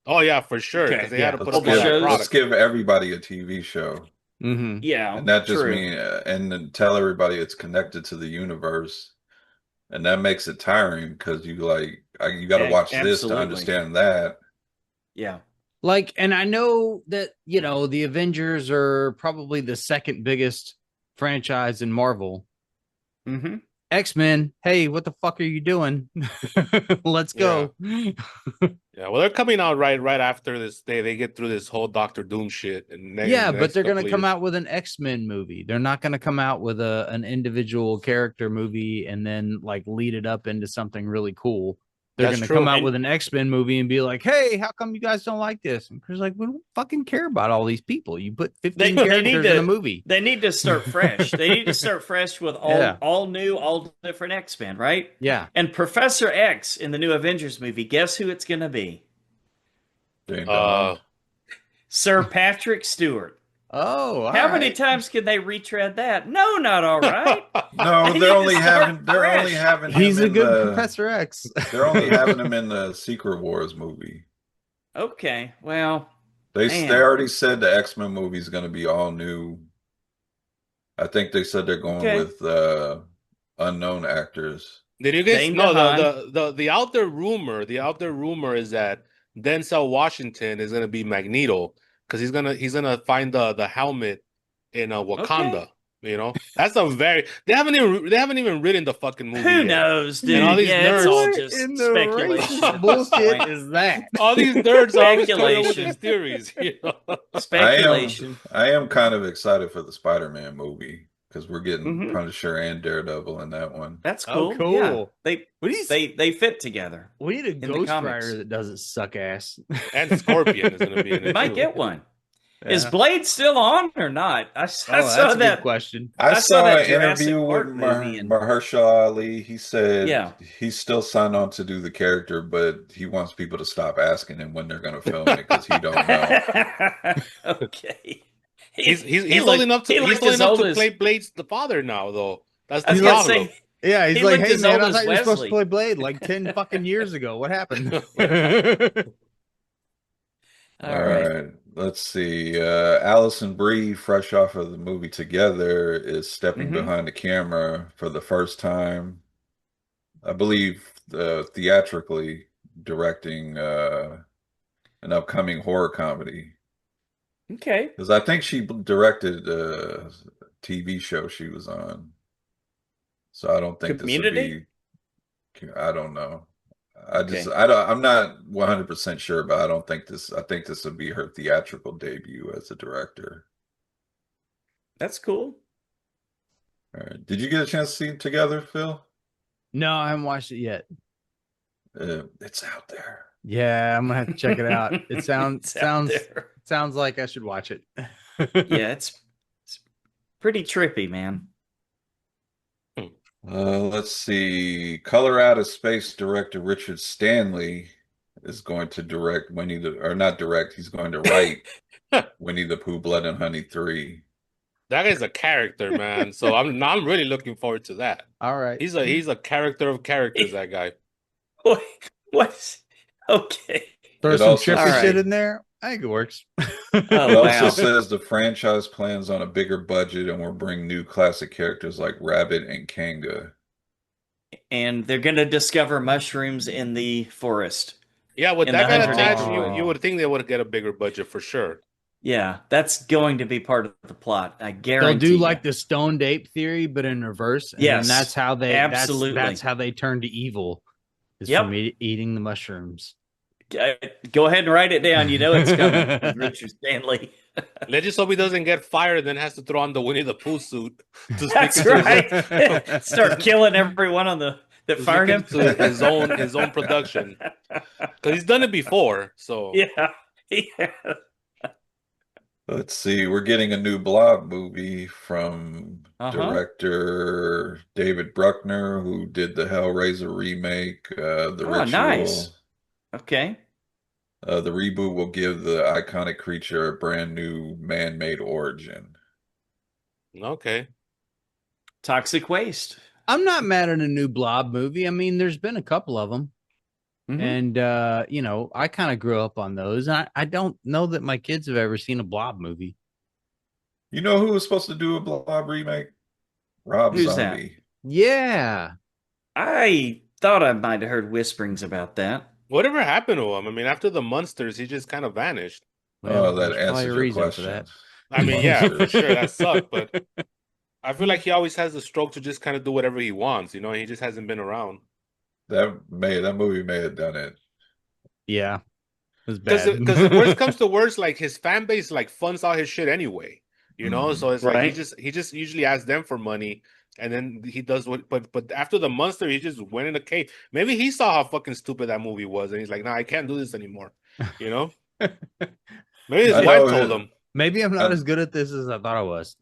Oh yeah, for sure. Okay. Because they had to put Let's up all that shows. let's product. give everybody a TV show, Mm-hmm. Yeah, and that just true. mean and then tell everybody it's connected to the universe, and that makes it tiring because you got to watch this to Absolutely. understand that. Yeah. Like, and I know that, the Avengers are probably the second biggest franchise in Marvel. Mm-hmm. X-Men, hey, what the fuck are you doing? Let's go. Yeah, well, they're coming out right after this. They get through this whole Doctor Doom shit, and Yeah, in the but next they're couple gonna of come years. out with an X-Men movie. They're not gonna come out with an individual character movie and then like lead it up into something really cool. They're That's gonna come true. out And with an X-Men movie and be like, "Hey, how come you guys don't like this?" And Chris like, "We don't fucking care about all these people. You put 15 they need characters in a to movie." they need to start fresh. They need to start fresh with Yeah. all new, all different X-Men, right? Yeah. And Professor X in the new Avengers movie, guess who it's going to be? Jane Uh, Dawn. Sir Patrick Stewart. Oh, all How many right. times can they retread that? No, not all right. No, They they're need to only start having they're only fresh. having He's him a in good the Professor X. they're only having him in the Secret Wars movie. Okay, well, They man. already said the X-Men movie is going to be all new. I think they said they're going Okay. with unknown actors. did you guys Dane know DeHaan. the out there rumor? The out there rumor is that Denzel Washington is gonna be Magneto because he's gonna find the helmet in Wakanda. Okay. You know, that's a very they haven't even written the fucking movie Who yet. knows, And all dude? these Yeah, it's nerds- all What just in the speculation. racist at this bullshit point. is that? All these nerds are always coming up with Speculation. these theories. You know? Speculation. I am kind of excited for the Spider-Man movie because we're getting Mhm. Punisher and Daredevil in that one. That's Oh, cool. Yeah. cool. They What do you they fit together. We need a the Ghost comics. Rider that doesn't suck ass. And Scorpion is gonna be in You it might too. get one. Is Yeah. Blade still on or not? I Oh, saw that's a good that. question. I I saw saw that an Jurassic interview with Park movie and Mahershala Ali. He said yeah. he's still signed on to do the character, but he wants people to stop asking him when they're going to film it because he don't know. Okay. He's old enough to play Blade's the father now, though. That's I the was gonna problem. say, Yeah, he's He like, looked hey as man, old I as thought you were supposed Wesley." to play Blade like 10 fucking years ago. What happened? All All right. right, let's see. Allison Brie, fresh off of the movie Together, is stepping Mhm. behind the camera for the first time. I believe theatrically directing an upcoming horror comedy. Okay. Because I think she directed a TV show she was on. So I don't think this would Community? be, I don't know. Okay. I'm not 100% sure, but I think this would be her theatrical debut as a director. That's cool. All right. Did you get a chance to see it Together, Phil? No, I haven't watched it yet. It's out there. Yeah, I'm gonna have to check it out. It It's out there. sounds like I should watch it. Yeah, it's pretty trippy, man. Let's see. Color Out of Space director Richard Stanley is going to direct Winnie the, or not direct, he's going to write Winnie the Pooh Blood and Honey 3. That guy's a character, man. So I'm really looking forward to that. All right. He's a character of characters, that guy. What? Okay. Throw It some also- trippy All right. shit in there. I think it works. It Oh, also wow. says the franchise plans on a bigger budget and will bring new classic characters like Rabbit and Kanga. And they're gonna discover mushrooms in the forest. Yeah, with In that the kind of 100 attached, acre you would think they would get a bigger budget for sure. Yeah, that's going to be part of the plot. I They'll guarantee. do you. like the stoned ape theory, but in reverse. And Yes, that's how they absolutely. that's how they turn to evil. Is Yep. from eating the mushrooms. Go ahead and write it down. You know it's coming. Richard Stanley. Let's just hope he doesn't get fired and then has to throw on the Winnie the Pooh suit to That's into his- right. Start killing everyone on that to fired him. to his own production. Because he's done it before. So Yeah. Yeah. Let's see, we're getting a new Blob movie from Uh-huh. director David Bruckner, who did the Hellraiser remake, The Oh, Ritual. nice. Okay. The reboot will give the iconic creature a brand new man-made origin. okay. Toxic waste. I'm not mad at a new Blob movie. I mean, there's been a couple of them. Mhm. And you know, I kind of grew up on those. I don't know that my kids have ever seen a Blob movie. You know who was supposed to do a Blob remake? Rob Who's that? Zombie. Yeah. I thought I might have heard whisperings about that. Whatever happened to him? I mean, after the Munsters, he just kind of vanished. Oh, that there's probably answers a your reason question. for that. I mean, yeah, for sure, that sucked. But I feel like he always has the stroke to just kind of do whatever he wants, you know. He just hasn't been around. That movie may have done it. Yeah, it was Because bad. because worst comes to worst, like his fan base like funds all his shit anyway, you know. Mhm. So it's like Right. he just usually asks them for money, and then he does what. But after the monster, he just went in a cave. Maybe he saw how fucking stupid that movie was, and he's like, "Nah, I can't do this anymore," you know. Maybe his I wife know. told him. Maybe I'm not I, as good at this as I thought I was.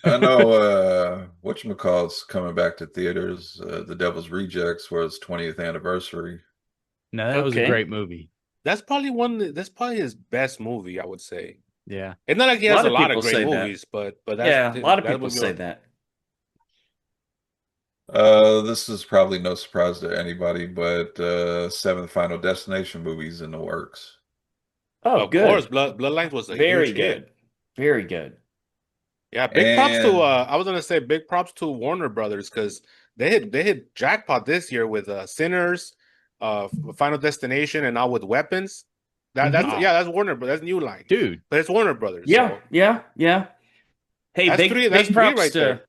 I know. Whatchamacallit's coming back to theaters. The Devil's Rejects for its 20th anniversary. No, that was a Okay. great movie. That's probably one. That's probably his best movie, I would say. Yeah. It's not like he A has lot a of lot of people great say that. movies, but Yeah, a lot of that people would be say one. that. This is probably no surprise to anybody, but seventh Final Destination movies in the works. Oh, Of course, good. Bloodlines was a Very huge hit. good. Very good. Yeah, big props to And I was gonna say big props to Warner Brothers because they hit jackpot this year with Sinners, Final Destination, and now with Weapons. That's Mhm. yeah, that's Warner, but that's New Line, Dude. but it's Warner Brothers, Yeah, so yeah, yeah. Hey, that's three. That's three right there.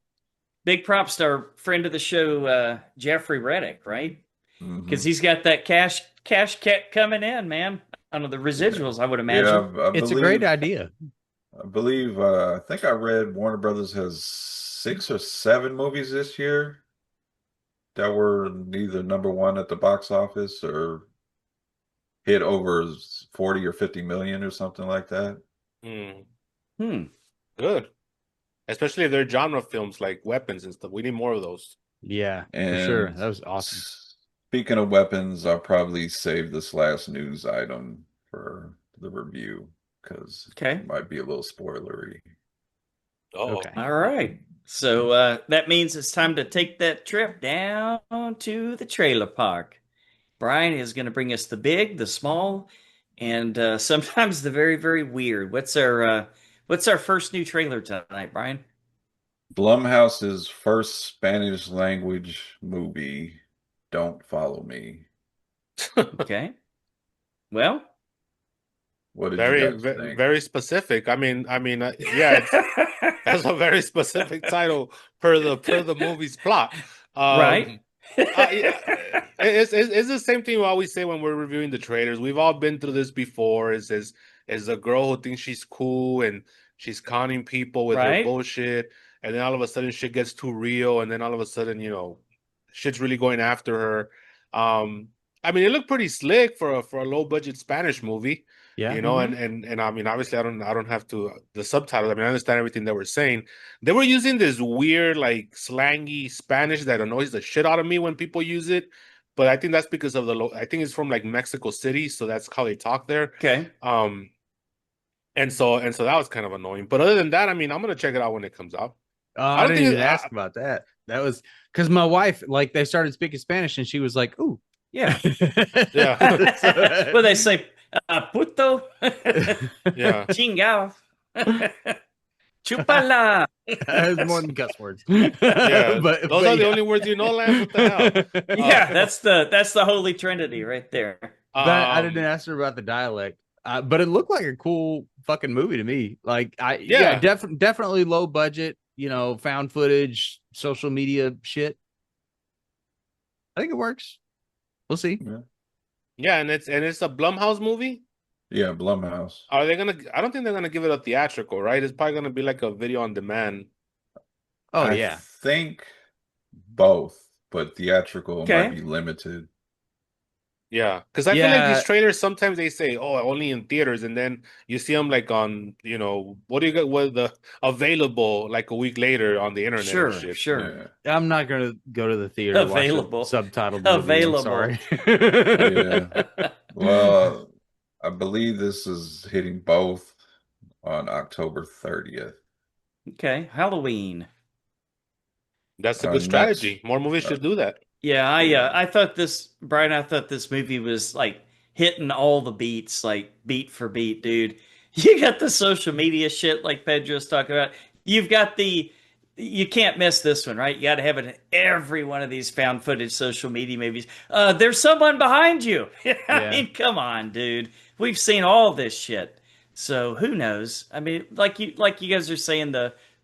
big props to our friend of the show, Jeffrey Reddick, right? Because mhm, he's got that cash kept coming in, man. I don't know the yeah, residuals, I would yeah, imagine. It's a great idea. I think I read Warner Brothers has 6 or 7 movies this year that were neither number one at the box office or hit over 40 or 50 million or something like that. Hmm, Hmm. good, especially if they're genre films like Weapons and stuff. We need more of those. Yeah, for sure. And That was awesome. speaking of weapons, I'll probably save this last news item for the review because Okay. it might be a little spoilery. Oh, Okay. All right. So that means it's time to take that trip down to the trailer park. Brian is going to bring us the big, the small, and sometimes the very, very weird. What's our first new trailer tonight, Brian? Blumhouse's first Spanish language movie, Don't Follow Me. Okay. Well, What did you very guys think? very specific. Yeah, it's that's a very specific title per the movie's plot. right. Um, yeah, it's the same thing we always say when we're reviewing the trailers. We've all been through this before. Is a girl who thinks she's cool and she's conning people with her Right. bullshit, and then all of a sudden shit gets too real, and then all of a sudden shit's really going after her. It looked pretty slick for a low budget Spanish movie. Yeah. And I mean, obviously, I don't have to the subtitles. I mean, I understand everything they were saying. They were using this weird, like slangy Spanish that annoys the shit out of me when people use it. But I think that's because of I think it's from like Mexico City, so that's how they talk there. Okay. Um, and so that was kind of annoying. But other than that, I mean, I'm gonna check it out when it comes out. I I don't didn't think even ask about that. That was because my wife, like, they started speaking Spanish and she was like, "Ooh." Yeah. yeah, Well, they say, puto, yeah. chingao, chupala. It's more than cuss words. Yeah, those are the Yeah. only words you know, Lance. What the hell? Yeah, that's the holy trinity right there. But I didn't Um, ask her about the dialect. But it looked like a cool fucking movie to me. Like yeah, definitely low budget, found footage, social media shit. I think it works. We'll see. Yeah, yeah, and it's a Blumhouse movie. yeah, Blumhouse. Are they gonna? I don't think they're gonna give it a theatrical, right? It's probably gonna be like a video on demand. Oh I yeah. think both, but theatrical might Okay. be limited. Yeah, because I feel like these Yeah. trailers sometimes they say, "Oh, only in theaters," and then you see them like on, what do you get? What the available like a week later on the internet and Sure, shit. sure. Yeah, I'm not gonna go to the theater to watch a Available. subtitled movie. I'm Available. sorry. yeah. Well, I believe this is hitting both on October 30th. Okay. Halloween. That's a Our good next, strategy. More movies uh, should do that. Yeah, yeah, I thought this Brian, I thought this movie was like hitting all the beats, like beat for beat, dude. You got the social media shit like Pedro's talking about. You've got you can't miss this one, right? You got to have it in every one of these found footage social media movies. There's someone behind you. I Yeah. mean, come on, dude. We've seen all this shit. So who knows? I mean, like you guys are saying,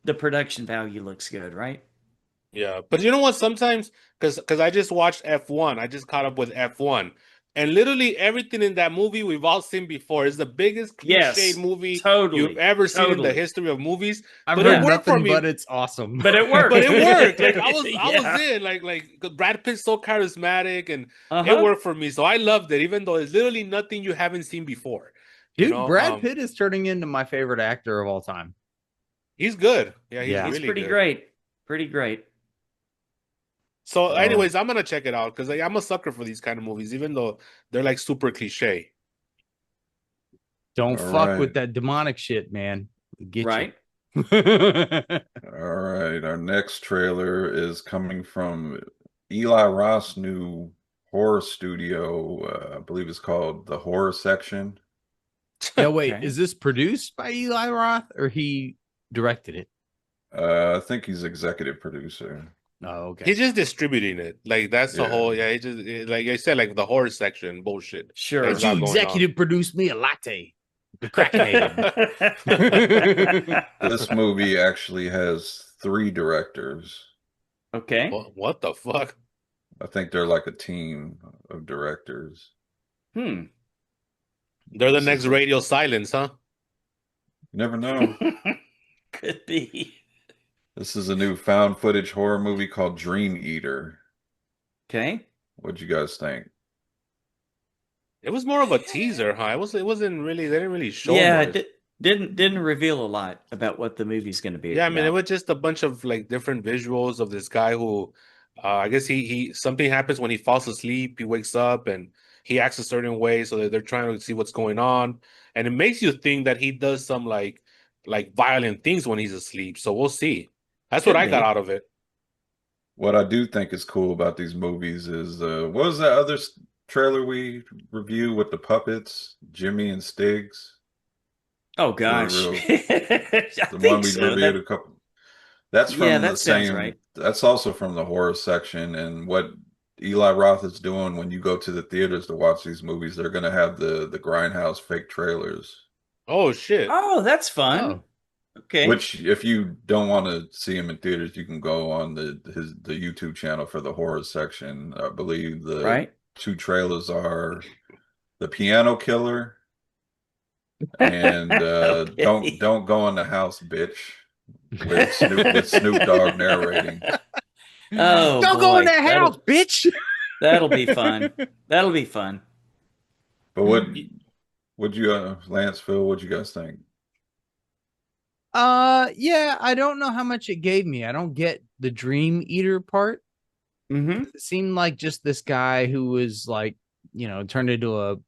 the production value looks good, right? Yeah, but you know what? Sometimes, because I just watched F1, I just caught up with F1, and literally everything in that movie we've all seen before. It's the biggest cliche Yes, movie you've totally, ever seen in the totally. history of movies. I've But it heard worked for nothing me. but it's awesome. But it worked. But it worked. Like I was Yeah. in. Like Brad Pitt's so charismatic, and it Uh-huh. worked for me. So I loved it, even though it's literally nothing you haven't seen before. You Dude, know, Brad Pitt is turning into my favorite actor of all time. he's good. Yeah, he's Yeah. He's really pretty good. great. Pretty great. So, anyways, I'm gonna check it out because I'm a sucker for these kind of movies, even though they're like super cliche. Don't All fuck right. with that demonic shit, man. Get Right? you. All right. Our next trailer is coming from Eli Roth's new horror studio. I believe it's called The Horror Section. Now, wait, Okay. is this produced by Eli Roth or he directed it? I think he's executive producer. Oh, okay. He's just distributing it. Like that's the Yeah. whole. Yeah, he just like I said, like the horror section bullshit. Sure. That's Would you not going on. executive produce me a latte? The crackhead. This movie actually has 3 directors. Okay. What the fuck? I think they're like a team of directors. Hmm. They're the This next is- Radio Silence, huh? You never know. Could be. This is a new found footage horror movie called Dream Eater. Okay. What'd you guys think? It was more of a teaser, huh? It wasn't really. They didn't really show Yeah, much. didn't reveal a lot about what the movie's going to be. Yeah, I mean, it about. was just a bunch of like different visuals of this guy who, I guess he something happens when he falls asleep. He wakes up and he acts a certain way, so they're trying to see what's going on, and it makes you think that he does some like violent things when he's asleep. So we'll see. That's what Could I got be. out of it. What I do think is cool about these movies is what was that other trailer we review with the puppets, Jimmy and Stiggs? Oh gosh. real- I The think one we so. reviewed a couple. That's from Yeah, the that sounds same. right. That's also from the horror section. And what Eli Roth is doing when you go to the theaters to watch these movies, they're going to have the Grindhouse fake trailers. Oh shit! Oh, that's fun. Oh. Okay. Which, if you don't want to see him in theaters, you can go on the YouTube channel for the horror section. I believe the Right. 2 trailers are The Piano Killer and Okay. Don't Go in the House, Bitch, with Snoop Dogg narrating. Oh, Don't go in boy. that house, bitch. That'll be fun. That'll be fun. But would you, Lance, Phil, what'd you guys think? Yeah, I don't know how much it gave me. I don't get the Dream Eater part. Mm-hmm. It seemed like just this guy who was like, turned into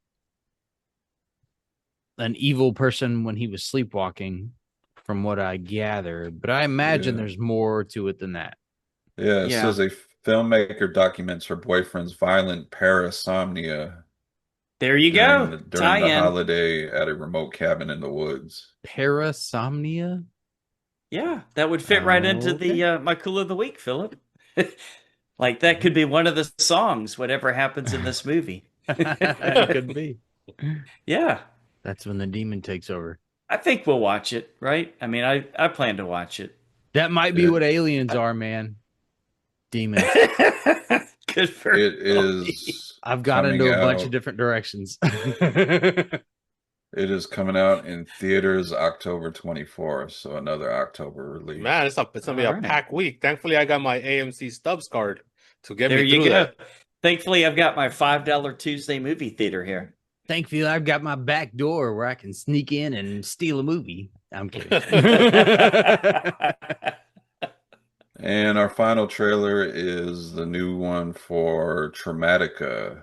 an evil person when he was sleepwalking, from what I gather. But I imagine Yeah. there's more to it than that. Yeah, it Yeah. says a filmmaker documents her boyfriend's violent parasomnia There you go. during Tie the in. holiday at a remote cabin in the woods. Parasomnia? Yeah, that would fit right into Okay. the my cool of the week, Philip. Like that could be one of the songs, whatever happens in this movie. Could be. Yeah. That's when the demon takes over. I think we'll watch it, right? I mean, I plan to watch it. That might be Yeah. what aliens are, man. Demons. Good for It Philly. is I've got into coming a bunch out- of different directions. It is coming out in theaters October 24th, so another October release. Man, it's gonna be All a right. packed week. Thankfully, I got my AMC Stubs card to get There me you through go. that. Thankfully, I've got my $5 Tuesday movie theater here. Thankfully, I've got my back door where I can sneak in and steal a movie. I'm kidding. And our final trailer is the new one for Traumatica,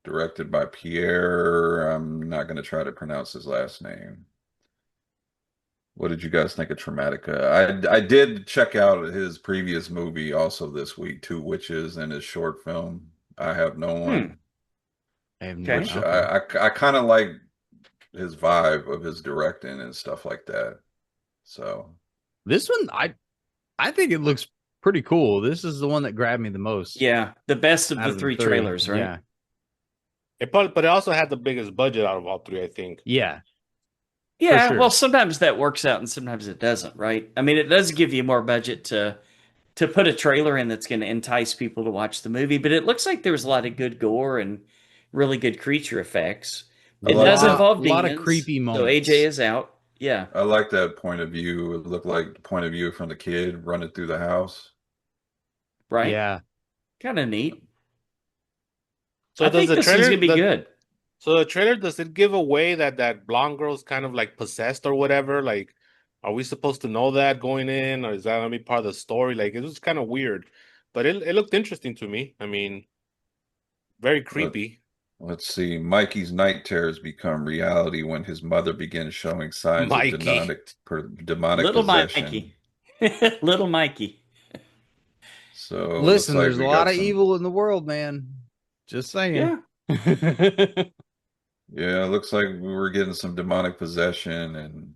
directed by Pierre. I'm not going to try to pronounce his last name. What did you guys think of Traumatica? I did check out his previous movie also this week, Two Witches, and his short film, I Have No One, I have Okay. which okay. I kind of like his vibe of his directing and stuff like that. So This one, I think it looks pretty cool. This is the one that grabbed me the most. Yeah, the best of out the three trailers, right? Yeah. But it also had the biggest budget out of all three, I think. Yeah. Yeah, sure. well, sometimes that works out and sometimes it doesn't, right? I mean, it does give you more budget to put a trailer in that's going to entice people to watch the movie, but it looks like there was a lot of good gore and really good creature effects. I It like does that. involve Lot of demons, creepy so AJ moments. is out. Yeah, I like that point of view. It looked like the point of view from the kid running through the house. right? Yeah. Kind of neat. So I does think the this one's trailer going to be the good. so the trailer does it give away that that blonde girl's kind of like possessed or whatever? Like, are we supposed to know that going in, or is that gonna be part of the story? Like, it was kind of weird, but it looked interesting to me. I mean, very Let, creepy. let's see. Mikey's night terrors become reality when his mother begins showing signs of Mikey. demonic Little possession. Mikey. Little Mikey. So it looks Listen, like there's a we lot got of some. evil in the world, man. Just saying. Yeah. Yeah, it looks like we were getting some demonic possession, and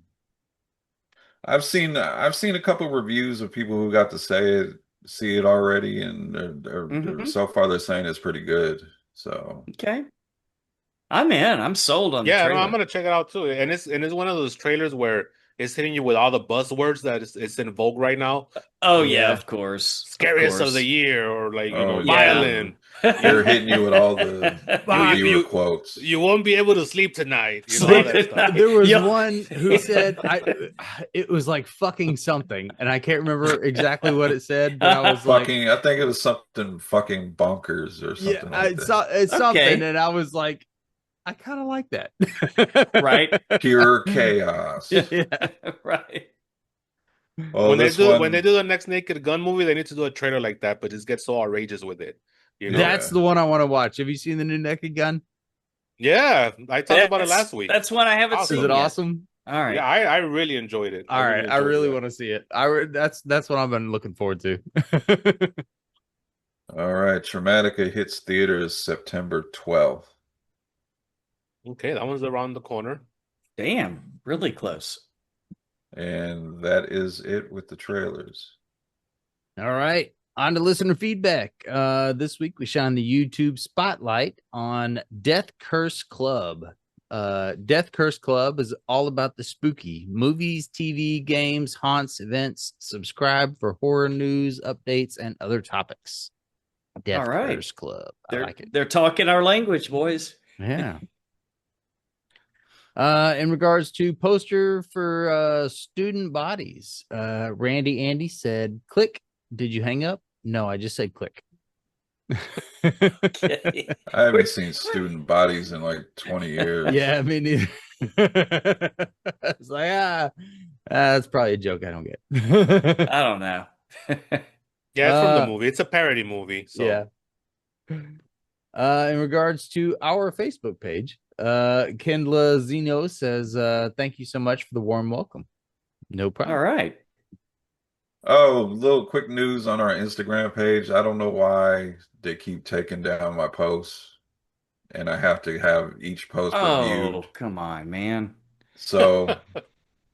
I've seen a couple reviews of people who got to see it already, and Hmm. so far they're saying it's pretty good. So Okay. I'm in. I'm sold on the Yeah, no, I'm trailer. gonna check it out too. And it's one of those trailers where it's hitting you with all the buzzwords that it's in vogue right now. Oh, Like yeah, Yeah. of course. Of scariest of the course. year, or like oh Yeah. yeah, violent. they're hitting you with all the You you reviewer you quotes. you won't be able to sleep tonight. All Sleep that Like stuff. at night. there was Yo. one who said it was like fucking something, and I can't remember exactly what it said, but I was like, Fucking, I think it was something fucking bonkers or yeah, something like that. it's something, Okay. and I was like, I kind of like that. Right. Pure chaos. Yeah. Right. Oh, this When they one, do the next Naked Gun movie, they need to do a trailer like that, but just get so outrageous with it. You know? That's yeah. the one I want to watch. Have you seen the new Naked Gun? Yeah, I talked about it last week. That's one I haven't Awesome. Is seen it yet. awesome? All right. Yeah, I really enjoyed it. All right, I enjoyed really that. want to see it. That's what I've been looking forward to. all right. Traumatica hits theaters September 12th. Okay, that one's around the corner. Damn. Really close. And that is it with the trailers. All right. On to listener feedback. This week we shine the YouTube spotlight on Death Curse Club. Death Curse Club is all about the spooky movies, TV, games, haunts, events. Subscribe for horror news, updates, and other topics. Death All right. Curse Club. I They're, like it. they're talking our language, boys. Yeah. In regards to poster for student bodies, Randy Andy said, click. Did you hang up? No, I just said click. Okay. I haven't seen student bodies in like 20 years. Yeah, me neither. It's like, that's probably a joke I don't get. I don't know. Yeah, it's from the Uh, movie. It's a parody movie. So Yeah. In regards to our Facebook page, Kendla Zeno says, thank you so much for the warm welcome. No problem. All right. Oh, little quick news on our Instagram page. I don't know why they keep taking down my posts, and I have to have each post Oh, reviewed. come on, man. So,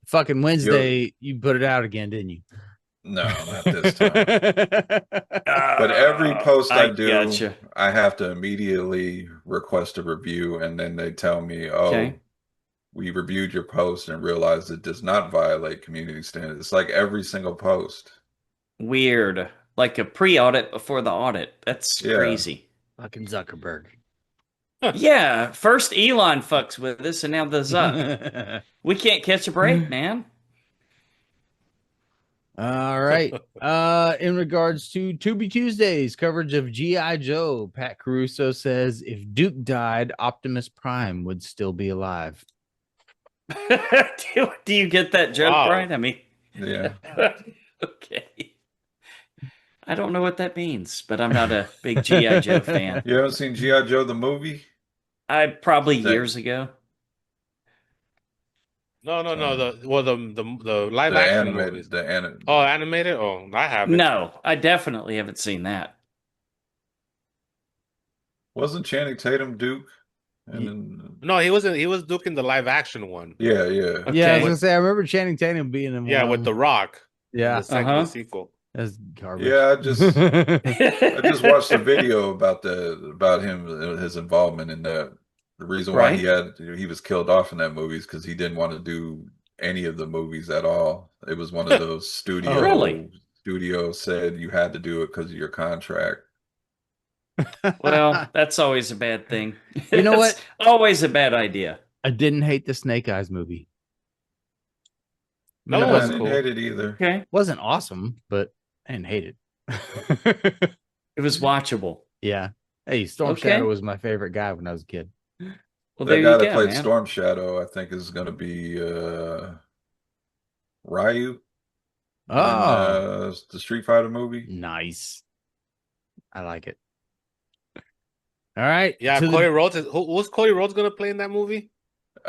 Fucking Wednesday, you put it out again, didn't you? no, not this time. But every post I do, gotcha. I have to immediately request a review, and then they tell me, "Oh, Okay. we reviewed your post and realized it does not violate community standards." It's like every single post. Weird. Like a pre-audit before the audit. That's Yeah. crazy. Fucking Zuckerberg. Yeah. First Elon fucks with us, and now the Zuck. We can't catch a break, man. All right. In regards to Tubi Tuesdays coverage of G.I. Joe, Pat Caruso says if Duke died, Optimus Prime would still be alive. Do you get that joke, Wow. Brian? I mean, Yeah. okay. I don't know what that means, but I'm not a big G.I. Joe fan. You haven't seen G.I. Joe the movie? I probably Thank- years ago. no. The live The action animated, movies. the anim. Oh, animated? Oh, I haven't. No, I definitely haven't seen that. Wasn't Channing Tatum Duke? And then, No, he wasn't. He was Duke in the live action one. yeah. Yeah, I was Okay. gonna say I remember Channing Tatum being in Yeah, one. with The Rock. Yeah, The sequel. that's garbage. Yeah, I just watched a video about him, his involvement in that. The reason why Right. he was killed off in that movie is because he didn't want to do any of the movies at all. It was one of those Really? studio said you had to do it because of your contract. Well, that's always a bad thing. You know That's what? always a bad idea. I didn't hate the Snake Eyes movie. I That mean, one I was didn't cool. hate it either. Okay. wasn't awesome, but I didn't hate it. It was watchable. Yeah. Hey, Storm Okay. Shadow was my favorite guy when I was a kid. Well, That there guy you that go, played man. Storm Shadow, I think, is going to be Ryu in Oh, the Street Fighter movie. nice. I like it. All right. Yeah, to Cody the, Rhodes. Who's Cody Rhodes gonna play in that movie?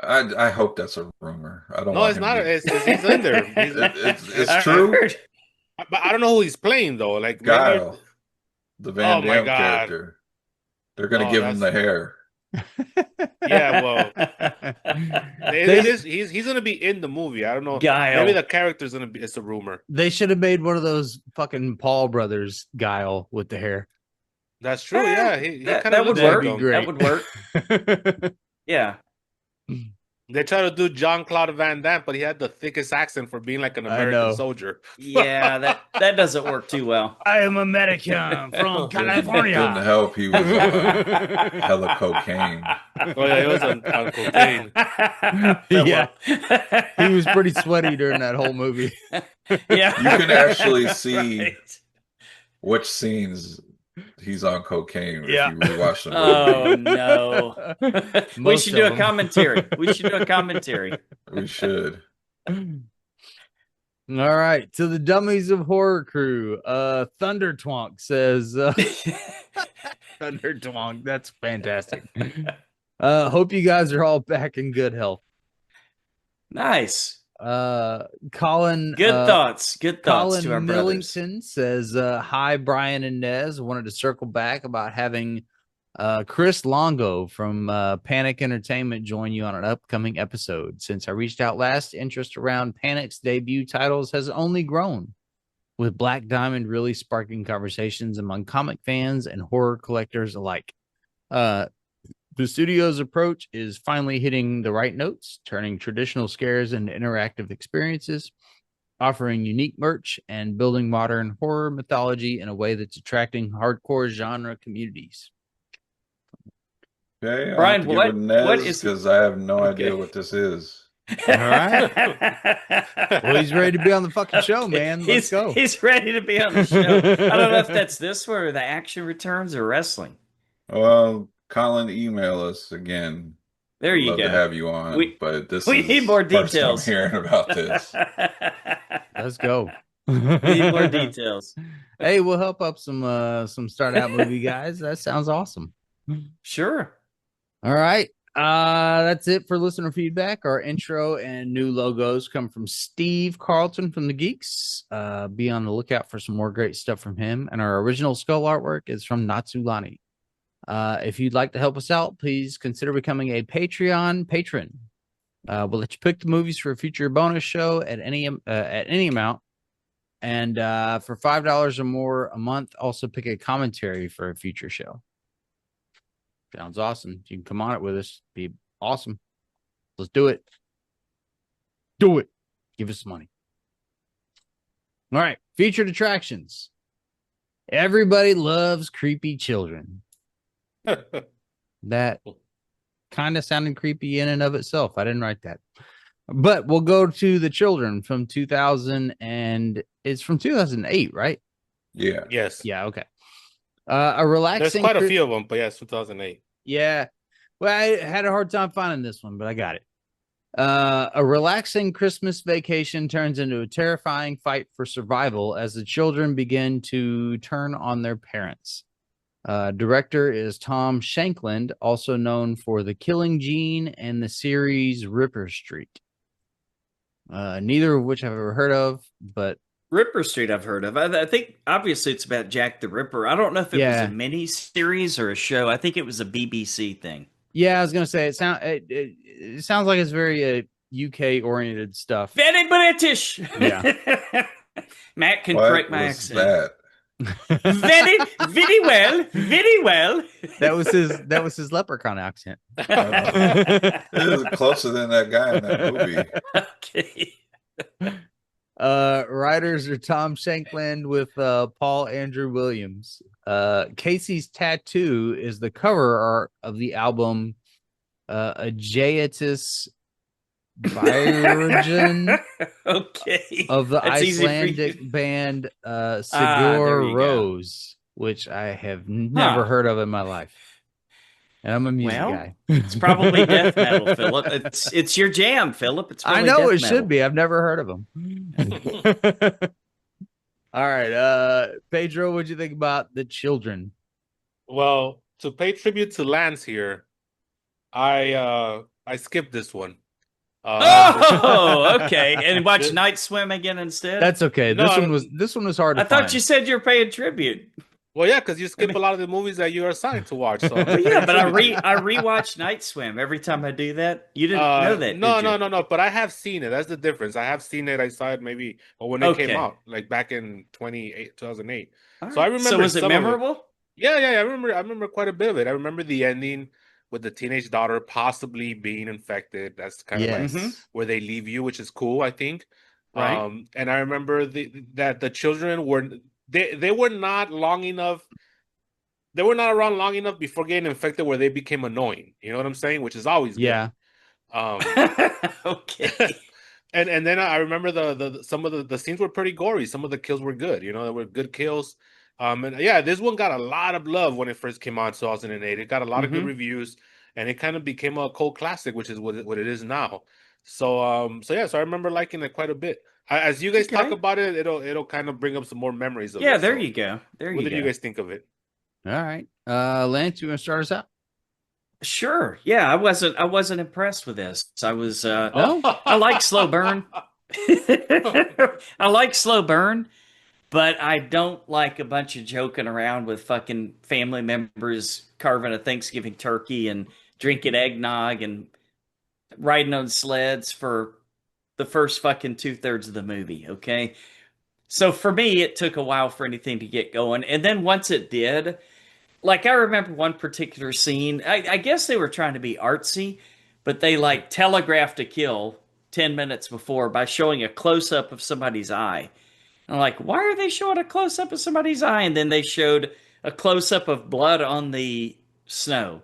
I hope that's a rumor. I don't No, want it's him not. to. He's in there. It's I true. heard- But I don't know who he's playing though. Like maybe. Guile, the Van Oh my Damme God. character. They're going to Oh, give him the that's- hair. Yeah, well, They- it is. He's gonna be in the movie. I don't know. Guile. Maybe the character's gonna be. It's a rumor. They should have made one of those fucking Paul brothers Guile with the hair. That's true. Yeah, he that, kind of that would looks That'd work. like be him. great. That would work. Yeah. They try to do John Claude Van Damme, but he had the thickest accent for being like an I American know. soldier. Yeah, that doesn't work too well. I am American from Didn't help. He was on hella cocaine. Oh yeah, he was on cocaine. Yeah. He was pretty sweaty during that whole movie. Yeah. You can actually see Right. which scenes he's on cocaine Yeah. if you rewatch the movie. Oh no. We Most should of do a them. commentary. We should do a commentary. We should. All right, to the dummies of horror crew. Thunder Twonk says Thunder Twonk, that's fantastic. Hope you guys are all back in good health. Nice. Colin Good thoughts. Good thoughts Colin to our brothers. Millington says, hi, Brian and Nez. Wanted to circle back about having Chris Longo from Panic Entertainment join you on an upcoming episode. Since I reached out last, interest around Panic's debut titles has only grown, with Black Diamond really sparking conversations among comic fans and horror collectors alike. The studio's approach is finally hitting the right notes, turning traditional scares into interactive experiences, offering unique merch, and building modern horror mythology in a way that's attracting hardcore genre communities. Okay, Brian, give what- it Nez what is- because I have no Okay. idea what this is. All right. Well, he's ready to be on the fucking show, man. Let's go. He's ready to be on the show. I don't know if that's this one or the action returns or wrestling. Well, Colin, email us again. There you Love go. to have you on, We- but this we is need more the first time details. hearing about this. Let's go. We need more details. Hey, we'll help up some start out movie guys. That sounds awesome. Sure. All right. That's it for listener feedback. Our intro and new logos come from Steve Carlton from the Geeks. Be on the lookout for some more great stuff from him. And our original skull artwork is from Natsulani. If you'd like to help us out, please consider becoming a Patreon patron. We'll let you pick the movies for a future bonus show at any amount. And for $5 or more a month, also pick a commentary for a future show. Sounds awesome. You can come on it with us. Be awesome. Let's do it. Do it. Give us money. All right. Featured attractions. Everybody loves creepy children. That kind of sounded creepy in and of itself. I didn't write that. But we'll go to the children from 2000 and it's from 2008, right? Yeah. Yes. Yeah, okay. A relaxing There's quite a few of them, but yes, 2008. Yeah. Well, I had a hard time finding this one, but I got it. A relaxing Christmas vacation turns into a terrifying fight for survival as the children begin to turn on their parents. Director is Tom Shankland, also known for The Killing Gene and the series Ripper Street. Neither of which I've ever heard of, but Ripper Street I've heard of. I think obviously it's about Jack the Ripper. I don't know if it was a mini series or a show. I think it was a BBC thing. Yeah, I was gonna say it sounds like it's very UK oriented stuff. Very British. Yeah. Matt can What correct my was accent. that? Very, very well, very well. That was his leprechaun accent. It is closer than that guy in that movie. Okay. Writers are Tom Shankland with Paul Andrew Williams. Casey's tattoo is the cover art of the album Aegeatis Virgin Okay. of the That's easy for Icelandic you. band there Sigur you go. Rose, which I have never heard of in my life. And I'm a music Well, guy. It's probably death metal, Philip. It's your jam, Philip. It's I probably know death it metal. should be. I've never heard of them. All right, Pedro, what'd you think about The Children? Well, to pay tribute to Lance here, I skipped this one. Oh, okay. And watch Night Swim again instead. That's okay. No, This one was hard to I thought find. you said you're paying tribute. Well, yeah, because you skip a lot of the movies that you are assigned to watch. So Well, yeah, but I rewatch Night Swim every time I do that. You didn't know that, no, did you? no. But I have seen it. That's the difference. I have seen it. I saw it maybe when it came out, like back in 2008. All So I right. remember. So was it some of memorable? Yeah. I remember quite a bit of it. I remember the ending with the teenage daughter possibly being infected. That's kind of like Mhm. where they leave you, which is cool, I think. Right. And I remember that the children were they were not long enough. They were not around long enough before getting infected where they became annoying. You know what I'm saying? Which is always good. Yeah. Okay. And then I remember the some of the scenes were pretty gory. Some of the kills were good. You know, they were good kills. And yeah, this one got a lot of love when it first came out in 2008. It got a lot of good reviews, and it kind of became a cult classic, which is what it is now. So so I remember liking it quite a bit. As you guys talk Okay. about it, it'll kind of bring up some more memories of Yeah, it. there So you go. There what you did you go. guys think of it? All right. Lance, you want to start us out? Sure. Yeah, I wasn't impressed with this. I was No? I like slow burn. I like slow burn, but I don't like a bunch of joking around with fucking family members carving a Thanksgiving turkey and drinking eggnog and riding on sleds for the first fucking 2/3 of the movie, okay? So for me, it took a while for anything to get going. And then once it did, like I remember one particular scene, I guess they were trying to be artsy, but they like telegraphed a kill 10 minutes before by showing a close up of somebody's eye. And I'm like, why are they showing a close up of somebody's eye? And then they showed a close up of blood on the snow.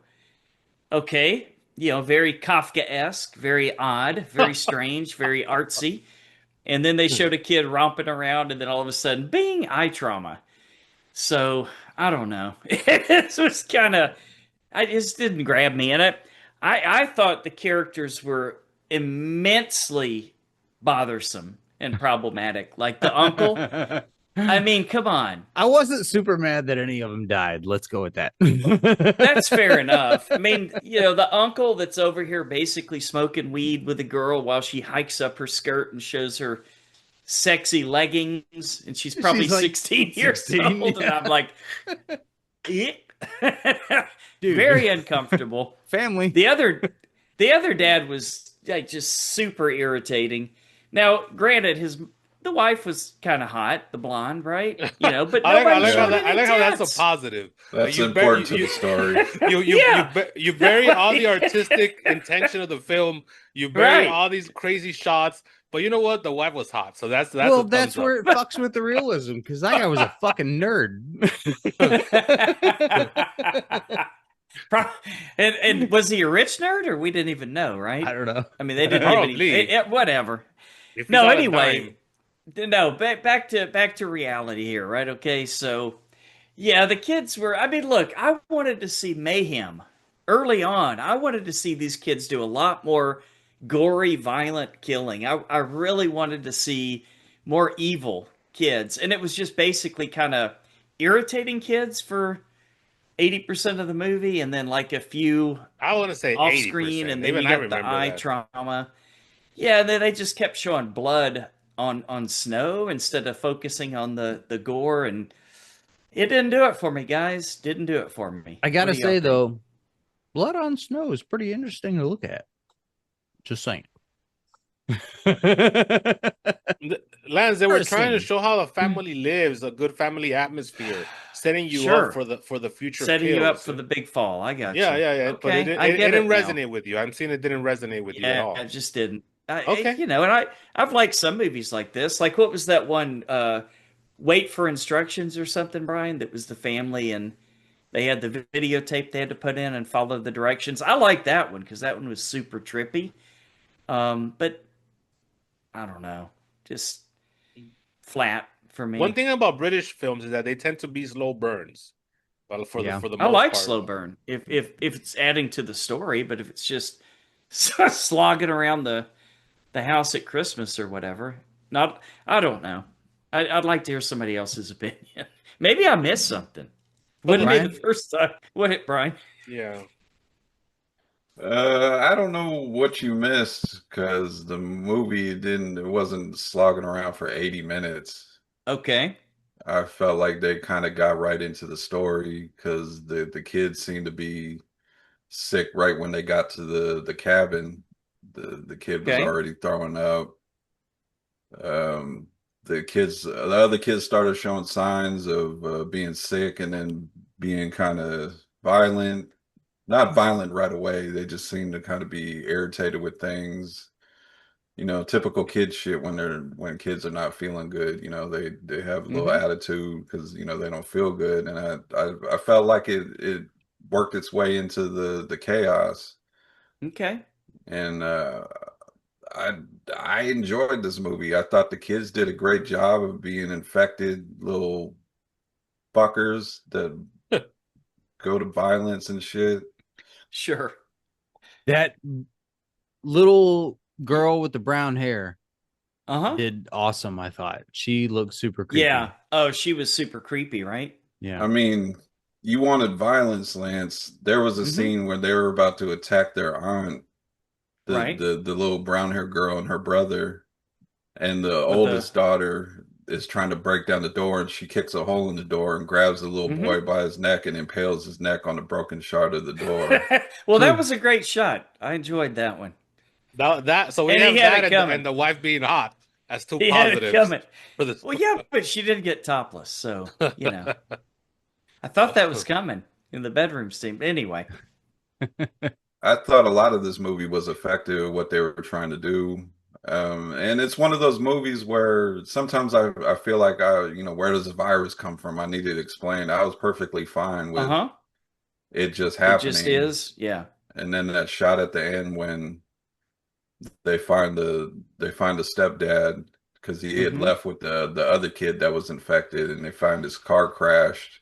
Okay, very Kafka-esque, very odd, very strange, very artsy. And then they showed a kid romping around, and then all of a sudden, bing, eye trauma. So I don't know. It was kind of, I just didn't grab me. And I thought the characters were immensely bothersome and problematic. Like the uncle. I mean, come on. I wasn't super mad that any of them died. Let's go with that. That's fair enough. I mean, the uncle that's over here basically smoking weed with a girl while she hikes up her skirt and shows her sexy leggings, and she's probably like 16 years 16, old, and yeah. I'm like, eh. Dude. Very uncomfortable. Family. The other dad was like just super irritating. Now, granted, the wife was kind of hot, the blonde, right? But I nobody like showed how any that's tits. a positive. That's You important bury- to the story. You bury all the artistic intention of the film. You bury Right. all these crazy shots. But you know what? The wife was hot, so that's Well, a thumbs that's up. where it fucks with the realism because that guy was a fucking nerd. and was he a rich nerd, or we didn't even know, right? I don't know. I mean, they didn't give any. Probably. Whatever. If he's No, on a anyway, dime. no. Back to reality here, right? Okay, so yeah, the kids were. I mean, look, I wanted to see mayhem early on. I wanted to see these kids do a lot more gory, violent killing. I really wanted to see more evil kids, and it was just basically kind of irritating kids for 80% of the movie, and then like a few I want to say off 80%. screen, and then Even you I got the remember eye that. trauma. Yeah, and then they just kept showing blood on snow instead of focusing on the gore, and it didn't do it for me, guys. Didn't do it for me. I gotta What do y'all say think? though, blood on snow is pretty interesting to look at. Just saying. Let Lance, they were trying to Interesting. show how a family lives, a good family atmosphere, setting you Sure. up for the future Setting you up kills. for the big fall. I got Yeah, you. yeah, yeah. But Okay, I it get didn't it now. resonate with you. I'm seeing it didn't resonate with you at Yeah, all. I just didn't. Okay. You know, and I've liked some movies like this. Like what was that one? Wait for Instructions or something, Brian? That was the family and they had the videotape they had to put in and follow the directions. I like that one because that one was super trippy. But I don't know, just flat for One me. thing about British films is that they tend to be slow burns, but Yeah. for the I most like part. slow burn if it's adding to the story, but if it's just slogging around the house at Christmas or whatever, not I don't know. I'd like to hear somebody else's opinion. Maybe I missed something. But Wouldn't be Brian? the first time. What, Brian? yeah. I don't know what you missed because the movie didn't. It wasn't slogging around for 80 minutes. Okay. I felt like they kind of got right into the story because the kids seemed to be sick right when they got to the cabin. The kid was Okay. already throwing up. The other kids started showing signs of being sick and then being kind of violent. Not violent right away. They just seemed to kind of be irritated with things. You know, typical kid shit when kids are not feeling good. You know, they have a little Mm-hmm. attitude because you know they don't feel good, and I felt like it worked its way into the chaos, Okay. and I I enjoyed this movie. I thought the kids did a great job of being infected little fuckers that go to violence and shit. Sure. That little girl with the brown hair Uh-huh. did awesome, I thought. She looked super creepy. Yeah. Oh, she was super creepy, right? Yeah. I mean, you wanted violence, Lance. There was a Mm-hmm. scene where they were about to attack their aunt, Right. the little brown hair girl and her brother, and the With the oldest daughter is trying to break down the door, and she kicks a hole in the door and grabs the little mm-hmm. boy by his neck and impales his neck on the broken shard of the door. Well, that was a great shot. I enjoyed that one. That so we And he have had that it coming. and the wife being hot as two He had it positives coming. for this. Well, yeah, but she didn't get topless, so you know. I thought that was coming in the bedroom scene. But anyway, I thought a lot of this movie was effective, what they were trying to do. And it's one of those movies where sometimes I feel like where does the virus come from? I need it explained. I was perfectly fine with uh-huh. it just It just happening. is. Yeah. And then that shot at the end when they find the stepdad because he had Mm-hmm. left with the other kid that was infected, and they find his car crashed,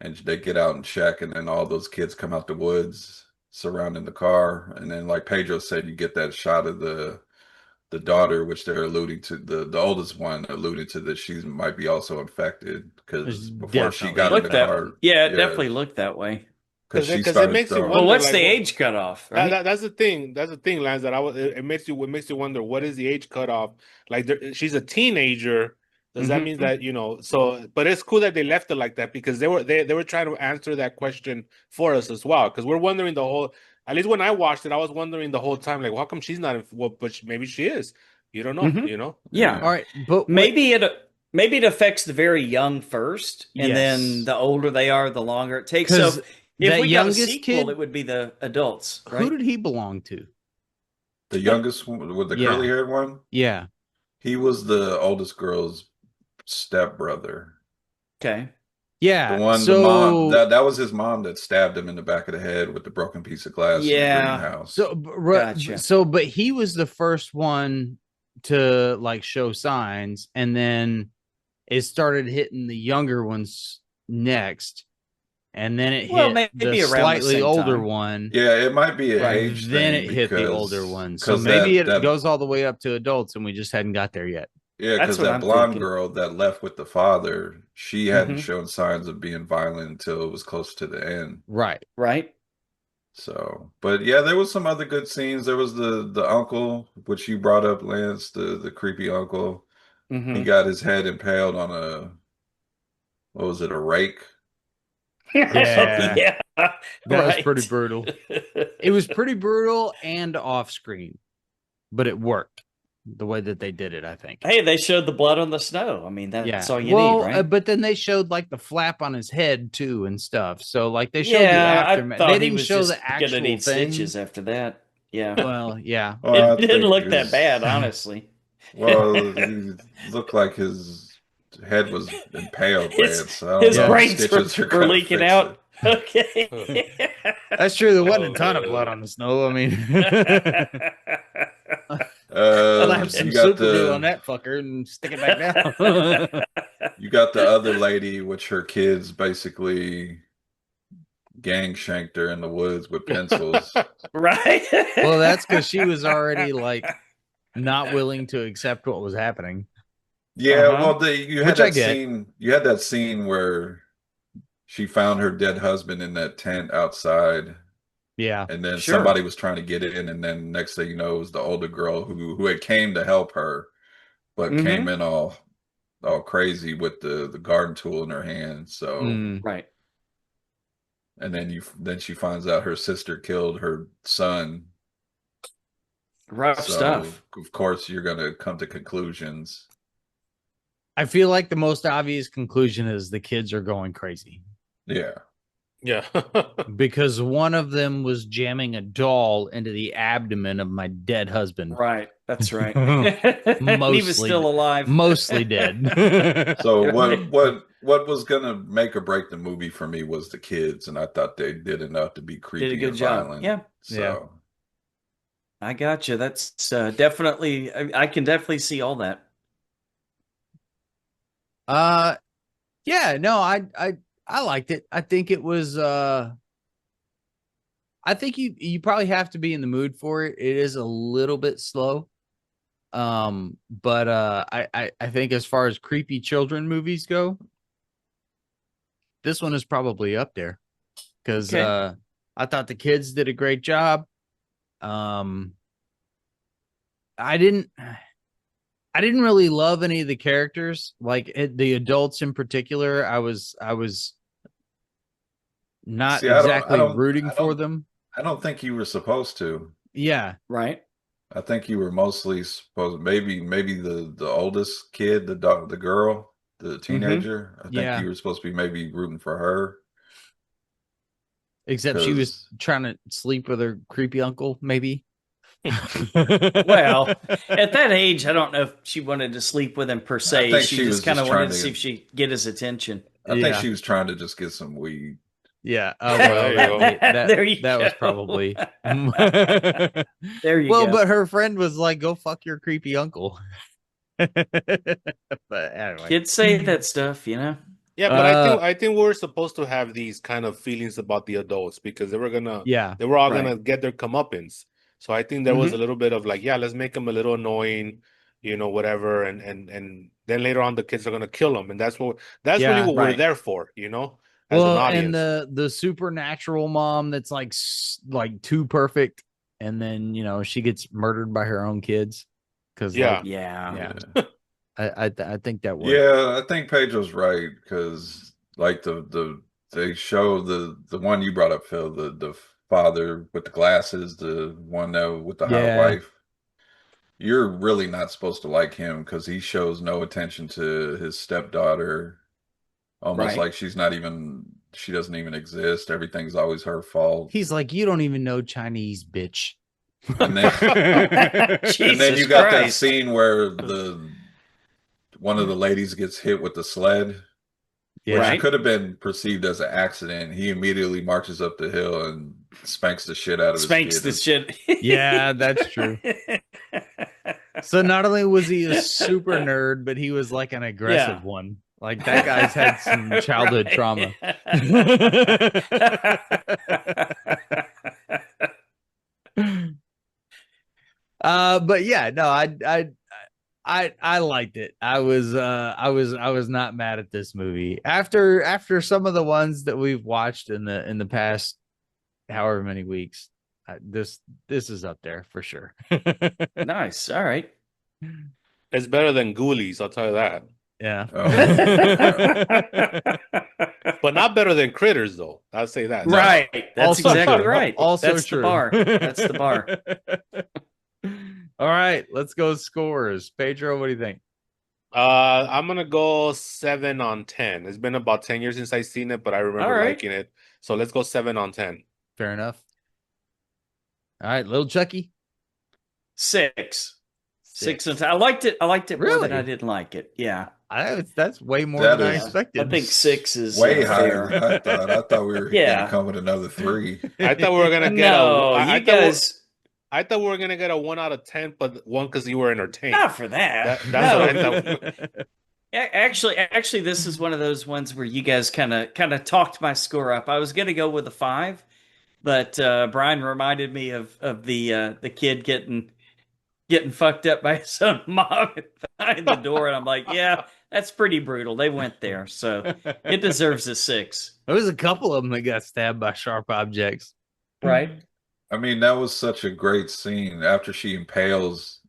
and they get out and check, and then all those kids come out the woods surrounding the car, and then like Pedro said, you get that shot of the daughter, which they're alluding to, the oldest one alluded to that she might be also infected because There's before she definitely got in the Looked that. car, Yeah, it yeah, definitely looked that way. because she Because it started makes you throwing. Well, wonder, what's like, the age cutoff, right? that's the thing. That's the thing, Lance. That it makes you wonder what is the age cutoff? Like she's a teenager. Does that mean Mm-hmm. that So, but it's cool that they left it like that because they were trying to answer that question for us as well. Because we're wondering the whole. At least when I watched it, I was wondering the whole time, like, how come she's not? Well, but maybe she is. You don't know. Mm-hmm. You know. Yeah. All right, but Maybe it affects the very young first, and then yes, the older they are, the longer it takes. So because if that we got a youngest sequel, kid, it would be the adults, who right? did he belong to? The youngest one with the Yeah. curly haired one, Yeah. he was the oldest girl's stepbrother. Okay. The Yeah. one, the mom, So that was his mom that stabbed him in the back of the head with the broken piece of glass in the Yeah. greenhouse. so Gotcha. but he was the first one to like show signs, and then it started hitting the younger ones next, and then it Well, hit maybe the around the slightly same older time. one. Yeah, it might be an Right. age Then thing it hit the because older one. So because maybe that it goes all the way up to adults, and we just hadn't got there yet. yeah, That's because what that I'm blonde thinking. girl that left with the father, she hadn't Mhm. shown signs of being violent until it was close to the end. Right. Right? So, but yeah, there was some other good scenes. There was the uncle, which you brought up, Lance, the creepy uncle. He Mm-hmm. got his head impaled on a what was it, a rake? Yeah. Yeah. That was pretty Right. brutal. It was pretty brutal and off screen, but it worked. the way that they did it, I think. Hey, they showed the blood on the snow. I mean, that's all you well, need, right? but then they showed like the flap on his head too and stuff. So like they showed the Yeah, I aftermath. thought They he didn't was show just the gonna actual need thing. stitches after that. Yeah, Well, yeah. Well, I it didn't think look that bad, honestly. well, he looked like his head was impaled, his Lance. So I don't his know if brains stitches are were gonna leaking fix it. out. Okay. That's true. There wasn't Oh, a ton of man. blood on the snow. I mean, I'll have some You got super glue on the that fucker and stick it back down. you got the other lady, which her kids basically gang shanked her in the woods with pencils. Right. Well, that's because she was already like not willing to accept what was happening. Yeah, Uh-huh. well, you had Which I that get. scene. You had that scene where she found her dead husband in that tent outside, Yeah. and then Sure. somebody was trying to get in, and then next thing you know, it was the older girl who had came to help her, but came Mhm. in all crazy with the garden tool in her hand. So, Mm. Right. and then she finds out her sister killed her son. Rough So stuff. of course you're gonna come to conclusions. I feel like the most obvious conclusion is the kids are going crazy Yeah. Yeah. because one of them was jamming a doll into the abdomen of my dead husband. Right. That's right. And he was Mostly- still alive. Mostly dead. So Right. what was gonna make or break the movie for me was the kids, and I thought they did enough to be creepy Did a good and job. violent. Yeah. So I got you. That's definitely. I can definitely see all that. Yeah, no, I liked it. I think it was I think you probably have to be in the mood for it. It is a little bit slow. But I think as far as creepy children movies go, this one is probably up there because Okay. I thought the kids did a great job. I didn't really love any of the characters, like the adults in particular. I was not see, exactly rooting for them. I don't think you were supposed to. Yeah, Right. I think you were mostly supposed maybe the oldest kid, the girl, the teenager. I think Yeah. you were supposed to be maybe rooting for her. except she was 'Cause- trying to sleep with her creepy uncle, maybe. Well, at that age, I don't know if she wanted to sleep with him per se. think She she just was kind of just wanted trying to see to- if she'd get his attention. I think Yeah. she was trying to just get some weed. Yeah. Oh There well, you go. There you that was go. probably. There you well, go. but her friend was like, "Go fuck your creepy uncle." But anyway, Kids say that stuff, you know. Yeah, but I think we're supposed to have these kind of feelings about the adults because they were yeah, all Right. gonna get their comeuppance. So I think there was Mhm. a little bit of like, yeah, let's make them a little annoying, whatever, and then later on the kids are gonna kill them, and that's really what we're Right. there for, as an well, audience. and the supernatural mom that's like too perfect, and then she gets murdered by her own kids because Yeah. Yeah. I think that worked. Yeah, I think Pedro's right because like they show the one you brought up, Phil, the father with the glasses, the one that with the hot Yeah. wife. You're really not supposed to like him because he shows no attention to his stepdaughter, almost Right. like she doesn't even exist. Everything's always her fault. He's like, you don't even know Chinese, bitch. And then and then Jesus you got that Christ. scene where one of the ladies gets hit with the sled, which Right. could have been perceived as an accident. He immediately marches up the hill and spanks the shit out of Spanks the his kid. shit. Yeah, that's true. So not only was he a super nerd, but he was like an aggressive one. Like that guy's had some childhood Right. trauma. But yeah, no, I liked it. I was not mad at this movie. After some of the ones that we've watched in the past however many weeks, this is up there for sure. Nice. All right. It's better than Ghoulies, I'll tell you that. Yeah. But not better than Critters, though. I'll say that. Right. That's Also exactly true. right. Also That's true. the bar. That's the bar. All right, let's go scores. Pedro, what do you think? I'm gonna go 7 on 10. It's been about 10 years since I've seen it, but I remember All right. liking it. So let's go 7 on 10. Fair enough. All right, little Chucky. 6. 6 and 10. I liked it more than I Really? didn't like it. Yeah. That's way more That than I is expected. I think 6 is way higher fair. than I thought. I thought we were Yeah. gonna come with another 3. I thought we were gonna get No, I you thought we- guys, I thought we were gonna get a 1 out of 10, but 1 because you were entertained. not for that. That's No. what I thought. Actually, this is one of those ones where you guys kind of talked my score up. I was gonna go with a 5, but Brian reminded me of the kid getting fucked up by his own mom behind the door, and I'm like, yeah, that's pretty brutal. They went there, so it deserves a 6, There was a couple of them that got stabbed by sharp objects. right? I mean, that was such a great scene after she impales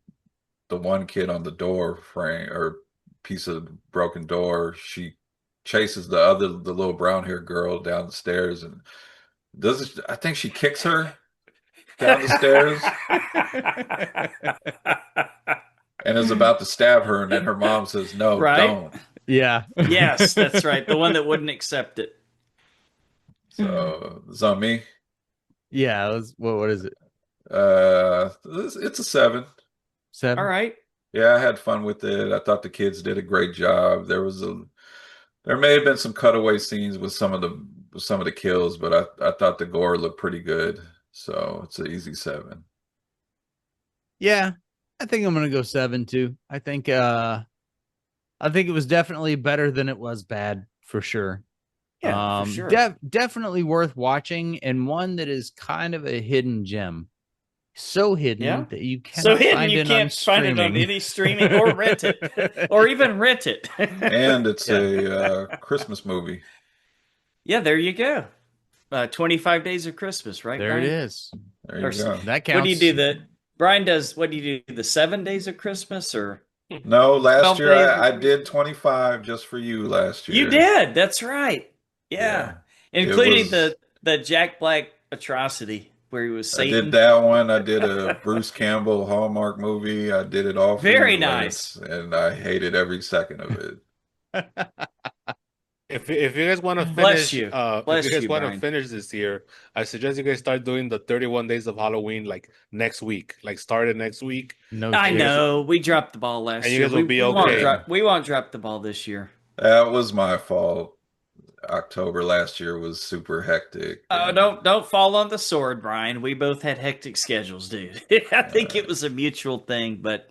the one kid on the door frame or piece of broken door. She chases the little brown haired girl down the stairs and I think she kicks her down the stairs and is about to stab her, and then her mom says, "No, Right. don't." Yeah. Yes, that's right. The one that wouldn't accept it. So it's on me. Yeah. What is it? It's a 7. 7? All right. Yeah, I had fun with it. I thought the kids did a great job. There may have been some cutaway scenes with some of the kills, but I thought the gore looked pretty good. So it's an easy 7. Yeah. I think I'm gonna go 7 too. I think it was definitely better than it was bad for sure. Yeah, for sure. Definitely worth watching, and one that is kind of a hidden gem. So hidden Yeah. that you So cannot hidden find you it can't on find it on streaming. any streaming or rent it, or even rent it. And it's a Christmas movie. Yeah, there you go. 25 Days of Christmas, right? There Brian? it is. There you Or- go. That counts. What do you do? Brian does. What do you do? The 7 days of Christmas, or No, last 12 year days of I Christmas? did 25 just for you last year. You did. That's right. Yeah, including was- the Jack Black atrocity where he was I Satan. did that one. I did a Bruce Campbell Hallmark movie. I did it all for Very you, nice. Lance, and I hated every second of it. If you guys want to Bless finish, you. if Bless you guys you, want to Brian. finish this year, I suggest you guys start doing the 31 days of Halloween like next week. Like start it next week. No, I shit. know we dropped the ball last And you year. guys will be we won't okay. we won't drop the ball this year. That was my fault. October last year was super hectic. Oh, and- don't fall on the sword, Brian. We both had hectic schedules, dude. I think it was a mutual thing, but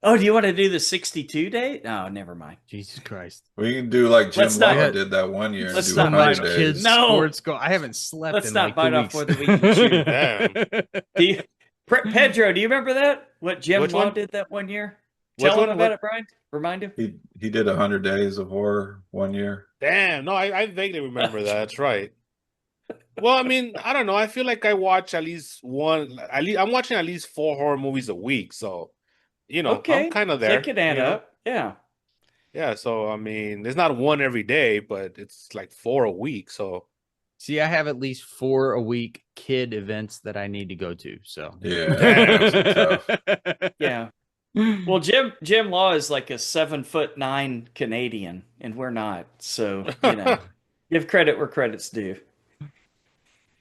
do you want to do the 62 day? No, never mind. Jesus Christ. We can do like Jim Let's not- Law did that one year and let's do not 100 bite- days. Kids No. sports go. I haven't slept Let's in not like bite 2 off weeks. more than we can chew. Damn. Do you, Pedro, do you remember that? What Jim Which Law one? did that one year? Which Tell him one? about it, Brian. Remind him. He did 100 days of horror one year. Damn. No, I vaguely remember that. That's right. Well, I mean, I don't know. I feel like I watch at least one. I'm watching at least 4 horror movies a week. So, Okay, I'm kind of there. That could add you know? up. Yeah. Yeah. So, I mean, it's not one every day, but it's like 4 a week. So, See, I have at least 4 a week kid events that I need to go to. So Yeah, Damn. that's tough. Yeah. Well, Jim Law is like a 7'9" Canadian, and we're not. So give credit where credit's due.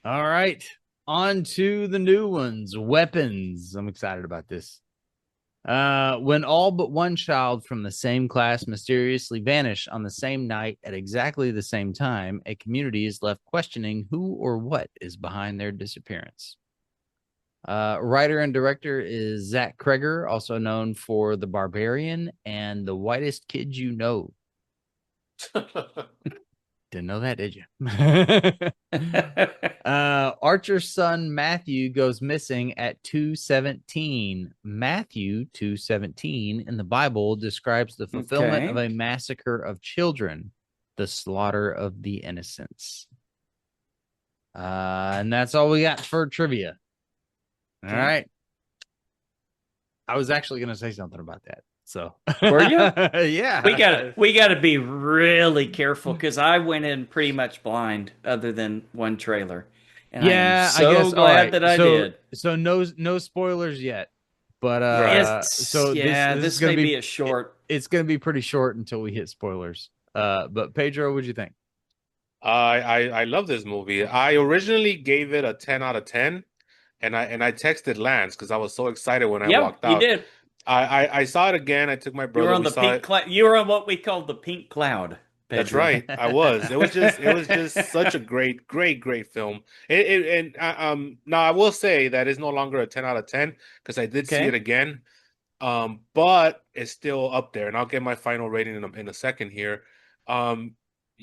All right. On to the new ones. Weapons. I'm excited about this. When all but one child from the same class mysteriously vanish on the same night at exactly the same time, a community is left questioning who or what is behind their disappearance. Writer and director is Zach Kreger, also known for The Barbarian and The Whitest Kid You Know. Didn't know that, did you? Archer's son Matthew goes missing at 2:17. Matthew 2:17 in the Bible describes the fulfillment Okay. of a massacre of children, the slaughter of the innocents. And that's all we got for trivia. All Okay. right. I was actually going to say something about that. So Were you? Yeah. we gotta be really careful because I went in pretty much blind, other than one trailer. And Yeah, I am so I guess. glad all right. that I so, did. So no spoilers yet. But Right. so this is this gonna may be a it- short. it's gonna be pretty short until we hit spoilers. But Pedro, what'd you think? I love this movie. I originally gave it a 10 out of 10, and I texted Lance because I was so excited when I Yeah, walked you out. did. I saw it again. I took my You were brother. on We the saw pink it. cloud. You were on what we call the pink cloud, That's Pedro. right. I was. It was just such a great film. And now I will say that it's no longer a 10 out of 10 because I did see it Okay. again. But it's still up there, and I'll get my final rating in a second here.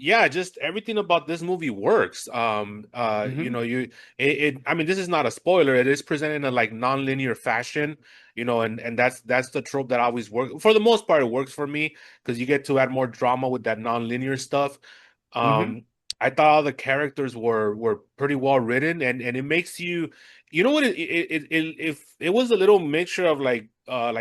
Yeah, just everything about this movie works. You Hmm. know, I mean, this is not a spoiler. It is presented in a like non-linear fashion, and that's the trope that always works. For the most part, it works for me because you get to add more drama with that non-linear stuff. Hmm. Um, I thought all the characters were pretty well written, and it makes you, you know what if it was a little mixture of like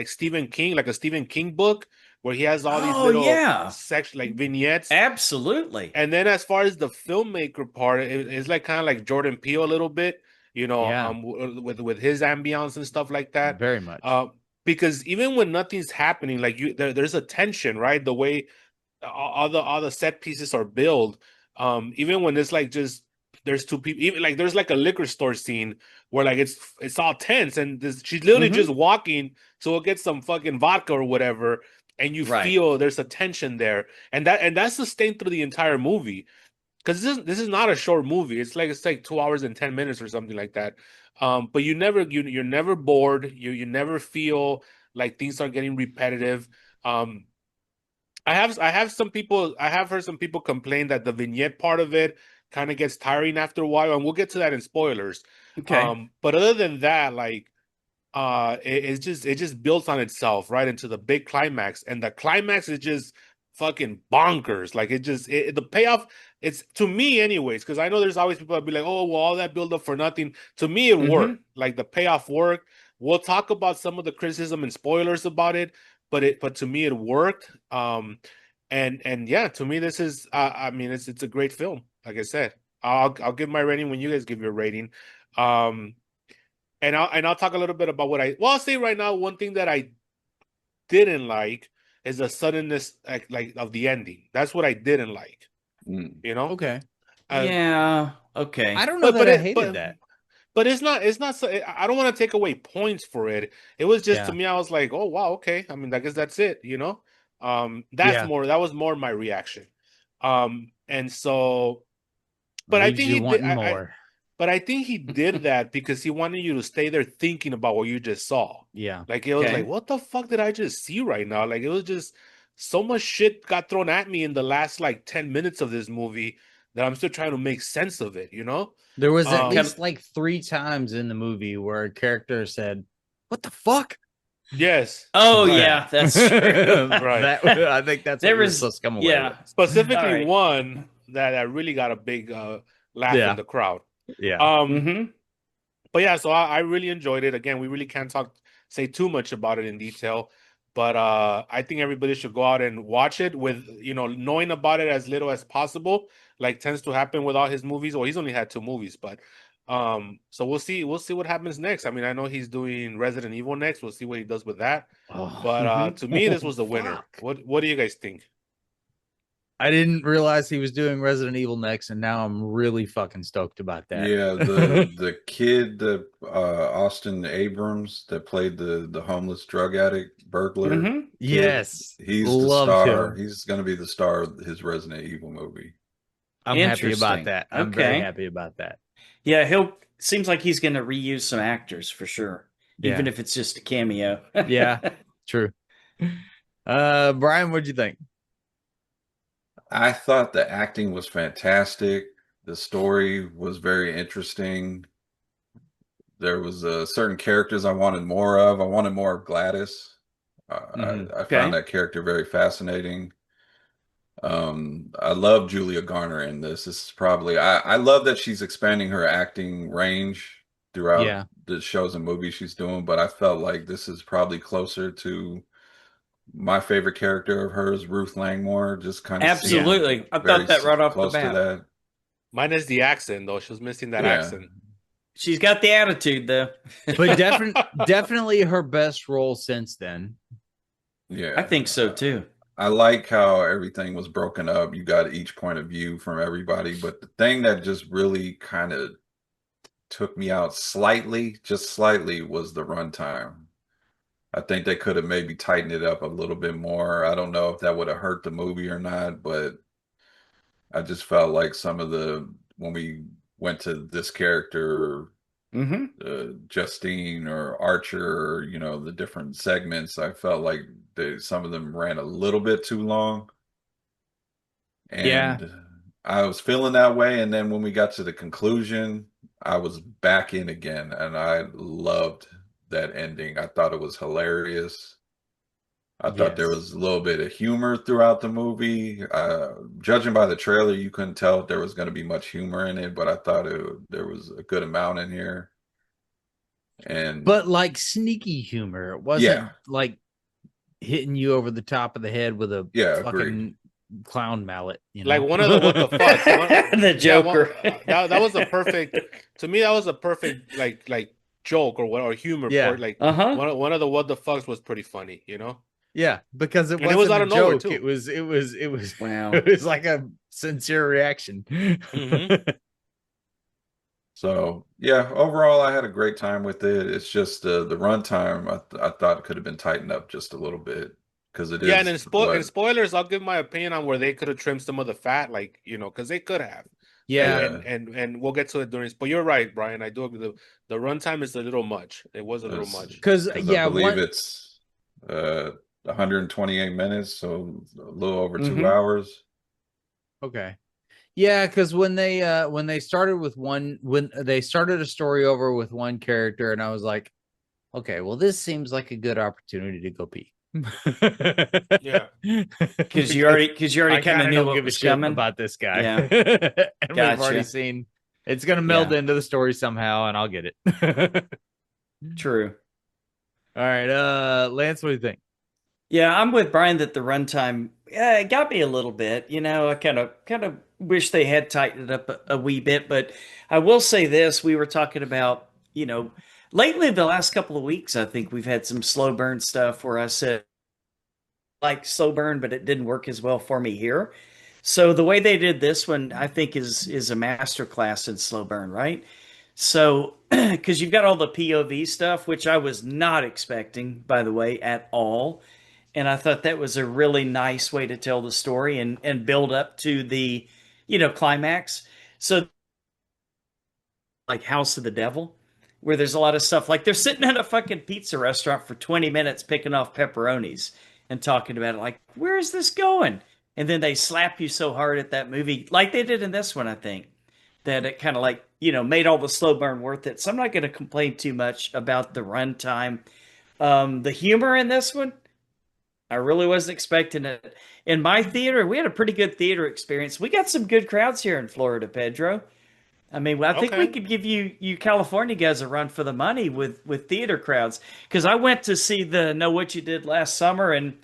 Stephen King, like a Stephen King book where he has all these Oh little yeah, section like vignettes. absolutely. And then as far as the filmmaker part, it's like kind of like Jordan Peele a little bit, Yeah, with his ambience and stuff like that. very much. Uh, because even when nothing's happening, like there's a tension, right? The way all the set pieces are built. Even when it's like just there's two people, even like there's like a liquor store scene where like it's all tense, and she's literally Hmm. just walking to go get some fucking vodka or whatever, and you Right. feel there's a tension there, and that's sustained through the entire movie. Because this is not a short movie. It's like 2 hours and 10 minutes or something like that. But you're never bored. You never feel like things are getting repetitive. Um, I have heard some people complain that the vignette part of it kind of gets tiring after a while, and we'll get to that in spoilers. Okay. But other than that, like it just builds on itself right into the big climax, and the climax is just fucking bonkers. Like the payoff, it's to me anyways, because I know there's always people that be like, oh well, all that build up for nothing. To me it Hmm. worked. Like the payoff worked. We'll talk about some of the criticism and spoilers about it, but to me it worked. And yeah, to me this is I mean it's a great film. Like I said, I'll give my rating when you guys give your rating. um and I'll talk a little bit about I'll say right now. One thing that I didn't like is the suddenness, like of the ending. That's what I didn't like. Mm. You know, Okay. uh, Yeah. Okay. I don't know but that but I it hated that. but it's not. I don't want to take away points for it. It was just to Yeah. me. I was like, oh wow, okay. I mean, I guess that's it. Yeah. That was more my reaction. And so, but I Leaves think you he did. wanting more. But I think he did that because he wanted you to stay there thinking about what you just saw. Yeah. Like it was like, Okay. what the fuck did I just see right now? Like it was just so much shit got thrown at me in the last like 10 minutes of this movie that I'm still trying to make sense of it, you know? There was at Um least like 3 times in the movie where a character said, "What the fuck?" yes. Oh Right. yeah, that's true. Right. I think that's what There you're was, supposed to come away yeah. with. Specifically All right. one that really got a big laugh in Yeah. the crowd. Yeah. Um Hmm. But yeah, so I really enjoyed it. Again, we really can't say too much about it in detail, but I think everybody should go out and watch it with knowing about it as little as possible, like tends to happen with all his movies. Well, he's only had 2 movies, but so we'll see what happens next. I mean, I know he's doing Resident Evil next. We'll see what he does with that. Oh, But Hmm. to me, this was the winner. fuck. What do you guys think? I didn't realize he was doing Resident Evil next, and now I'm really fucking stoked about that. Yeah, the kid that Austin Abrams that played the homeless drug addict burglar. Hmm. kid, Yes. he's the Loved star. him. He's going to be the star of his Resident Evil movie. I'm happy about Interesting. that. I'm very Okay. happy about that. Yeah, seems like he's going to reuse some actors for sure, even Yeah. if it's just a cameo. Yeah. True. Brian, what'd you think? I thought the acting was fantastic. The story was very interesting. There was certain characters I wanted more of. I wanted more of Gladys. Mhm. I Okay. found that character very fascinating. I love Julia Garner in this. This is probably I love that she's expanding her acting range throughout Yeah. the shows and movies she's doing, but I felt like this is probably closer to my favorite character of hers, Ruth Langmore. Just kind of seemed Absolutely. I very thought that right off the close to bat. that. Mine is the accent though. She was missing that Yeah. accent. She's got the attitude, though. But definitely her best role since then. Yeah, I think so too. I like how everything was broken up. You got each point of view from everybody, but the thing that just really kind of took me out slightly, just slightly, was the runtime. I think they could have maybe tightened it up a little bit more. I don't know if that would have hurt the movie or not, but I just felt like some of the when we went to this character, Justine or Archer, or, the different segments, I felt like some of them ran a little bit too long. Yeah. And I was feeling that way. And then when we got to the conclusion, I was back in again. And I loved that ending. I thought it was hilarious. I thought there was a little bit of humor throughout the movie. Judging by the trailer, you couldn't tell if there was going to be much humor in it, but I thought there was a good amount in here. But like sneaky humor. It wasn't like hitting you over the top of the head with a fucking clown mallet. Like one of the what the fuck, the Joker. That was a perfect. To me, that was a perfect like joke or humor. Yeah. For one of the what the fucks was pretty funny. Yeah, because it was out of nowhere too. It was wow. It was like a sincere reaction. So yeah, overall, I had a great time with it. It's just the runtime I thought could have been tightened up just a little bit because it is. Yeah, and in spoilers, I'll give my opinion on where they could have trimmed some of the fat, because they could have. Yeah, and we'll get to it during. But you're right, Brian. I do agree. The runtime is a little much. It was a little much because I believe it's 128 minutes, so a little over 2 hours. Okay. Yeah, because when they started a story over with one character, and I was like, okay, well, this seems like a good opportunity to go pee. Yeah, because you already kind of knew what was coming about this guy. Yeah, and we've already seen it's going to meld into the story somehow, and I'll get it. True. All right, Lance, what do you think? Yeah, I'm with Brian that the runtime it got me a little bit. I kind of wish they had tightened it up a wee bit, but I will say this: we were talking about lately the last couple of weeks. I think we've had some slow burn stuff where I said like slow burn, but it didn't work as well for me here. So the way they did this one, I think is a master class in slow burn, right? So because you've got all the POV stuff, which I was not expecting, by the way, at all. And I thought that was a really nice way to tell the story and build up to the, climax. So like House of the Devil, where there's a lot of stuff like they're sitting at a fucking pizza restaurant for 20 minutes picking off pepperonis and talking about it like, where is this going? And then they slap you so hard at that movie, like they did in this one, I think, that it kind of like, made all the slow burn worth it. So I'm not going to complain too much about the runtime. The humor in this one, I really wasn't expecting it. In my theater, we had a pretty good theater experience. We got some good crowds here in Florida, Pedro. I mean, I think we could give you California guys a run for the money with theater crowds. Because I went to see the Know What You Did last summer, and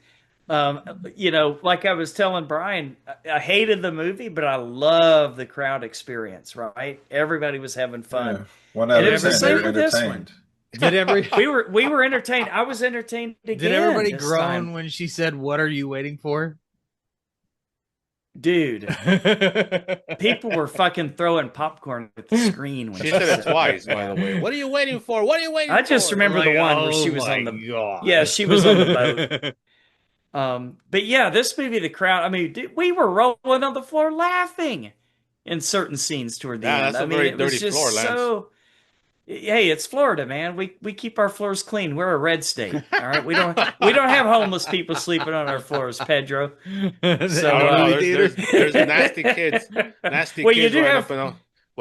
like I was telling Brian, I hated the movie, but I love the crowd experience. Right? Everybody was having fun. Yeah. 1 out of 10, they were entertained. We were entertained. I was entertained again. Did everybody groan when she said, "What are you waiting for?" Dude, people were fucking throwing popcorn at the screen. When she said it twice, by the way. What are you waiting for? What are you waiting for? I just remember the one where she was on the yeah, she was on the boat. But yeah, this movie, the crowd. I mean, we were rolling on the floor laughing in certain scenes toward the end. That's a very dirty floor, Lance. Hey, it's Florida, man. We keep our floors clean. We're a red state. All right, we don't have homeless people sleeping on our floors, Pedro. So there's nasty kids, but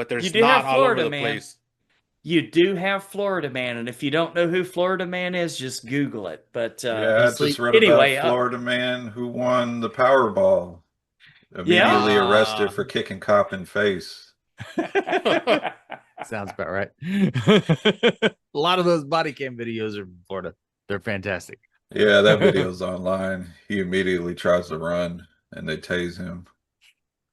there's snot all over the place. You do have Florida Man, and if you don't know who Florida Man is, just Google it. But I just read about Florida Man who won the Powerball. Immediately arrested for kicking cop in face. Sounds about right. A lot of those body cam videos are from Florida. They're fantastic. Yeah, that video's online. He immediately tries to run, and they tase him.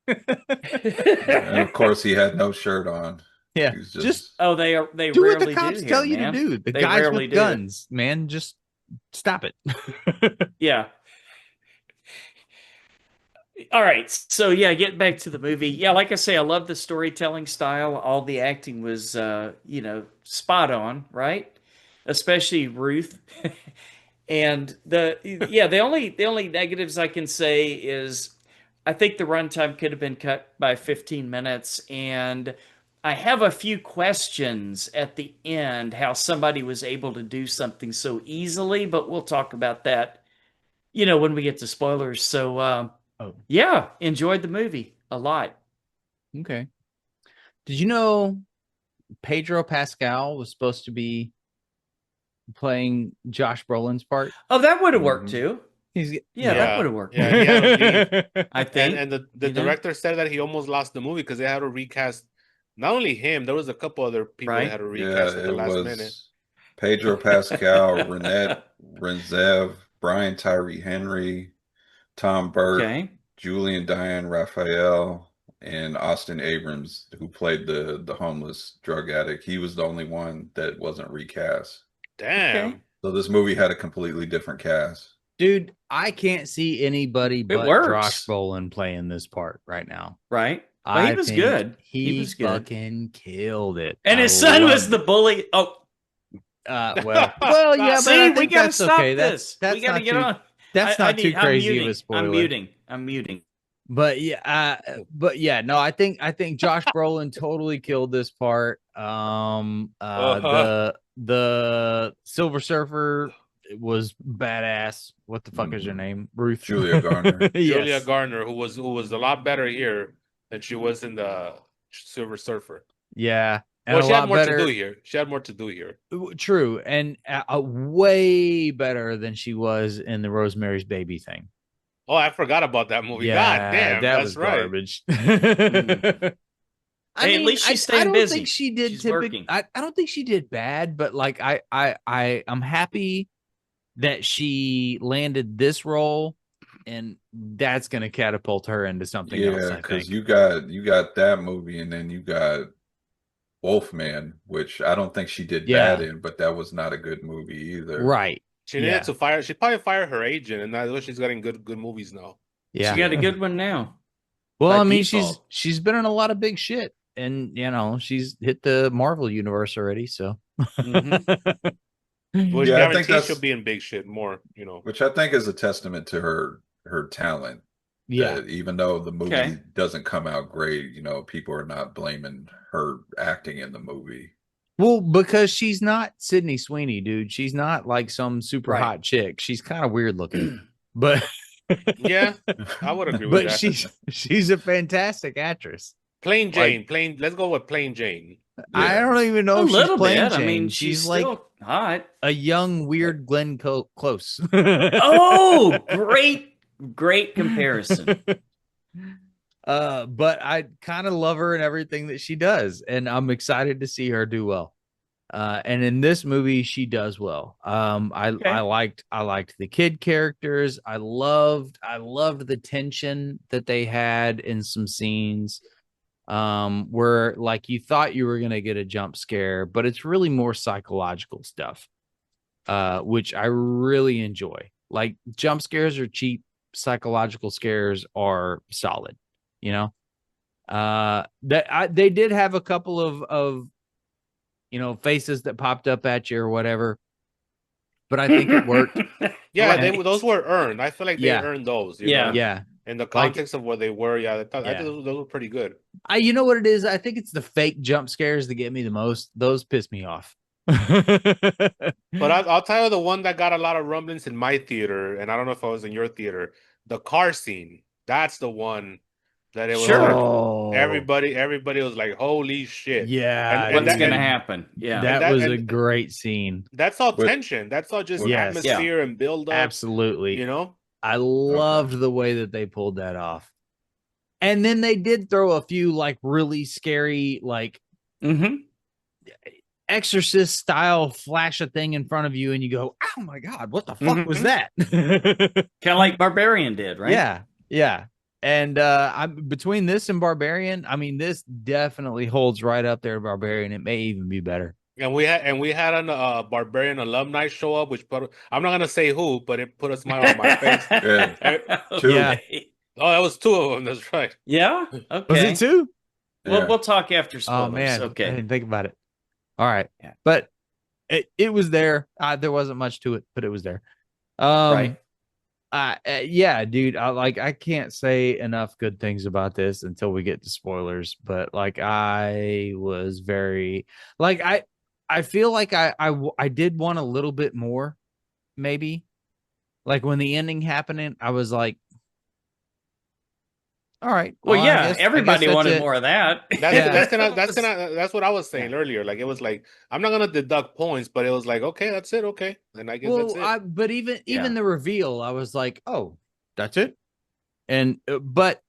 And of course, he had no shirt on. Yeah, He's just Oh, they do what rarely the cops do tell here, you to man. do. The They guys rarely with do. guns, man, just stop it. Yeah. All right. So yeah, getting back to the movie. Yeah, like I say, I love the storytelling style. All the acting was spot on, right? Especially Ruth. And the only negatives I can say is I think the runtime could have been cut by 15 minutes, and I have a few questions at the end how somebody was able to do something so easily, but we'll talk about that, when we get to spoilers. So Oh, yeah, enjoyed the movie a lot. okay. Did you know Pedro Pascal was supposed to be playing Josh Brolin's part? Oh, that would have worked Mhm. too. He's Yeah, that would have worked. Yeah, he had to leave. I think. And the director said that he almost lost the movie because they had to recast not only him, there was a couple other people they had Right. to Yeah, recast at the it last minute. was Pedro Pascal, Renette Renzev, Brian Tyree Henry, Tom Burke, Okay. Julian Diane Raphael, and Austin Abrams, who played the homeless drug addict. He was the only one that wasn't recast. Okay. Damn. So this movie had a completely different cast. Dude, I can't see anybody but Josh works. Brolin playing this part right now. Right. Well, he I was think good. He was good. fucking killed it. And I his son was loved the it. bully. Oh, Well, yeah, but see, I we think got to that's stop okay. this. That's We got to not get too. on. That's not too I'm crazy muting. of a spoiler. I'm muting. But yeah, no, I think Josh Brolin totally killed this part. The Silver Surfer was badass. What the fuck is her name? Ruth. Julia Garner. Julia Yes. Garner, who was a lot better here than she was in the Silver Surfer. Yeah. And Well, a she had lot more better. to do here. She had more to do here. True, and way better than she was in the Rosemary's Baby thing. Oh, I forgot about that movie. Yeah, God damn, that that's was right. garbage. Hey, at least she's I staying don't busy. think she did She's typical. working. I don't think she did bad, but like I'm happy that she landed this role, and that's going to catapult her into something else. Yeah, I because think. you got that movie, and then you got Wolfman, which I don't think she did Yeah. bad in, but that was not a good movie either. Right. She needed to fire. She'd probably fire her agent, and that's why she's getting good movies now. Yeah. She got a good one now. Well, by I mean, default. she's been in a lot of big shit, and she's hit the Marvel universe already. So, Mhm. Which Yeah, I think guarantees that's she'll be in big shit more. which I think is a testament to her talent. yeah, That even though the movie Okay. doesn't come out great, people are not blaming her acting in the movie. well, because she's not Sydney Sweeney, dude. She's not like some super Right. hot chick. She's kind of weird looking, but Yeah, I would agree with but that. she's a fantastic actress. Plain Jane, let's go with Plain Jane. I Yeah. don't even know A if she's little playing bit. Jane. I mean, she's still like hot. a young, weird Glenn Close. Oh, great comparison. But I kind of love her in everything that she does, and I'm excited to see her do well. And in this movie, she does well. Okay. I liked the kid characters. I loved the tension that they had in some scenes, where like you thought you were gonna get a jump scare, but it's really more psychological stuff, which I really enjoy. Like jump scares are cheap, psychological scares are solid. They did have a couple of faces that popped up at you or whatever, but I think it worked. Yeah, Right. those were earned. I feel like they Yeah. earned those. Yeah. Yeah. In the context of where they were, I thought Yeah. those were pretty good. You know what it is? I think it's the fake jump scares that get me the most. Those piss me off. But I'll tell you the one that got a lot of rumblings in my theater, and I don't know if I was in your theater. The car scene. That's the one that it was Sure. like everybody was like, "Holy shit!" Yeah, And What's that- going to and- happen? Yeah. that was a and- great scene. That's all But- tension. That's all just Yes. atmosphere and build up. Absolutely. I loved the way that they pulled that off. And then they did throw a few like really scary, like Mm-hmm. Exorcist style flash a thing in front of you, and you go, "Oh my god, what the fuck was Mhm. that?" Kind of like Barbarian did, right? Yeah. And I'm between this and Barbarian. I mean, this definitely holds right up there to Barbarian. It may even be better. And we had an Barbarian alumni show up, which put I'm not gonna say who, but it put a smile on my face. Yeah. Okay. Oh, that was two of them. That's right. Yeah. Was Okay. it two? Yeah. We'll talk after spoilers. Oh man, I Okay. didn't think about it. All right, Yeah. but it was there. There wasn't much to it, but it was there. Right. Yeah, dude. I can't say enough good things about this until we get to spoilers. But like, I was very like I feel like I did want a little bit more, maybe. Like when the ending happened, I was like, all right. Well, I yeah, guess everybody that's wanted it. more of that. That's what I was saying earlier. Like it was like I'm not gonna deduct points, but it was like okay, that's it. Okay, and I guess that's it. But even Yeah. the reveal, I was like, oh, that's it. And but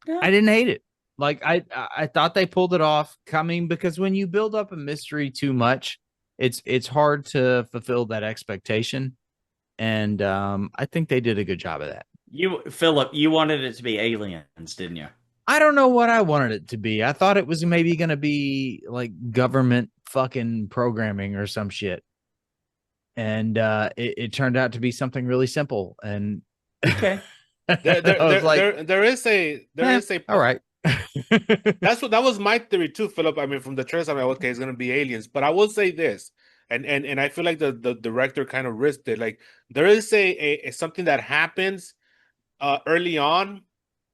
Yeah. I didn't hate it. Like I thought they pulled it off coming because when you build up a mystery too much, it's hard to fulfill that expectation. And I think they did a good job of that. Philip, you wanted it to be aliens, didn't you? I don't know what I wanted it to be. I thought it was maybe going to be like government fucking programming or some shit. And it turned out to be something really simple. And Okay. There is a all right. that was my theory too, Philip. I mean, from the trailer, I'm like, okay, it's gonna be aliens. But I will say this, and I feel like the director kind of risked it. Like there is a something that happens early on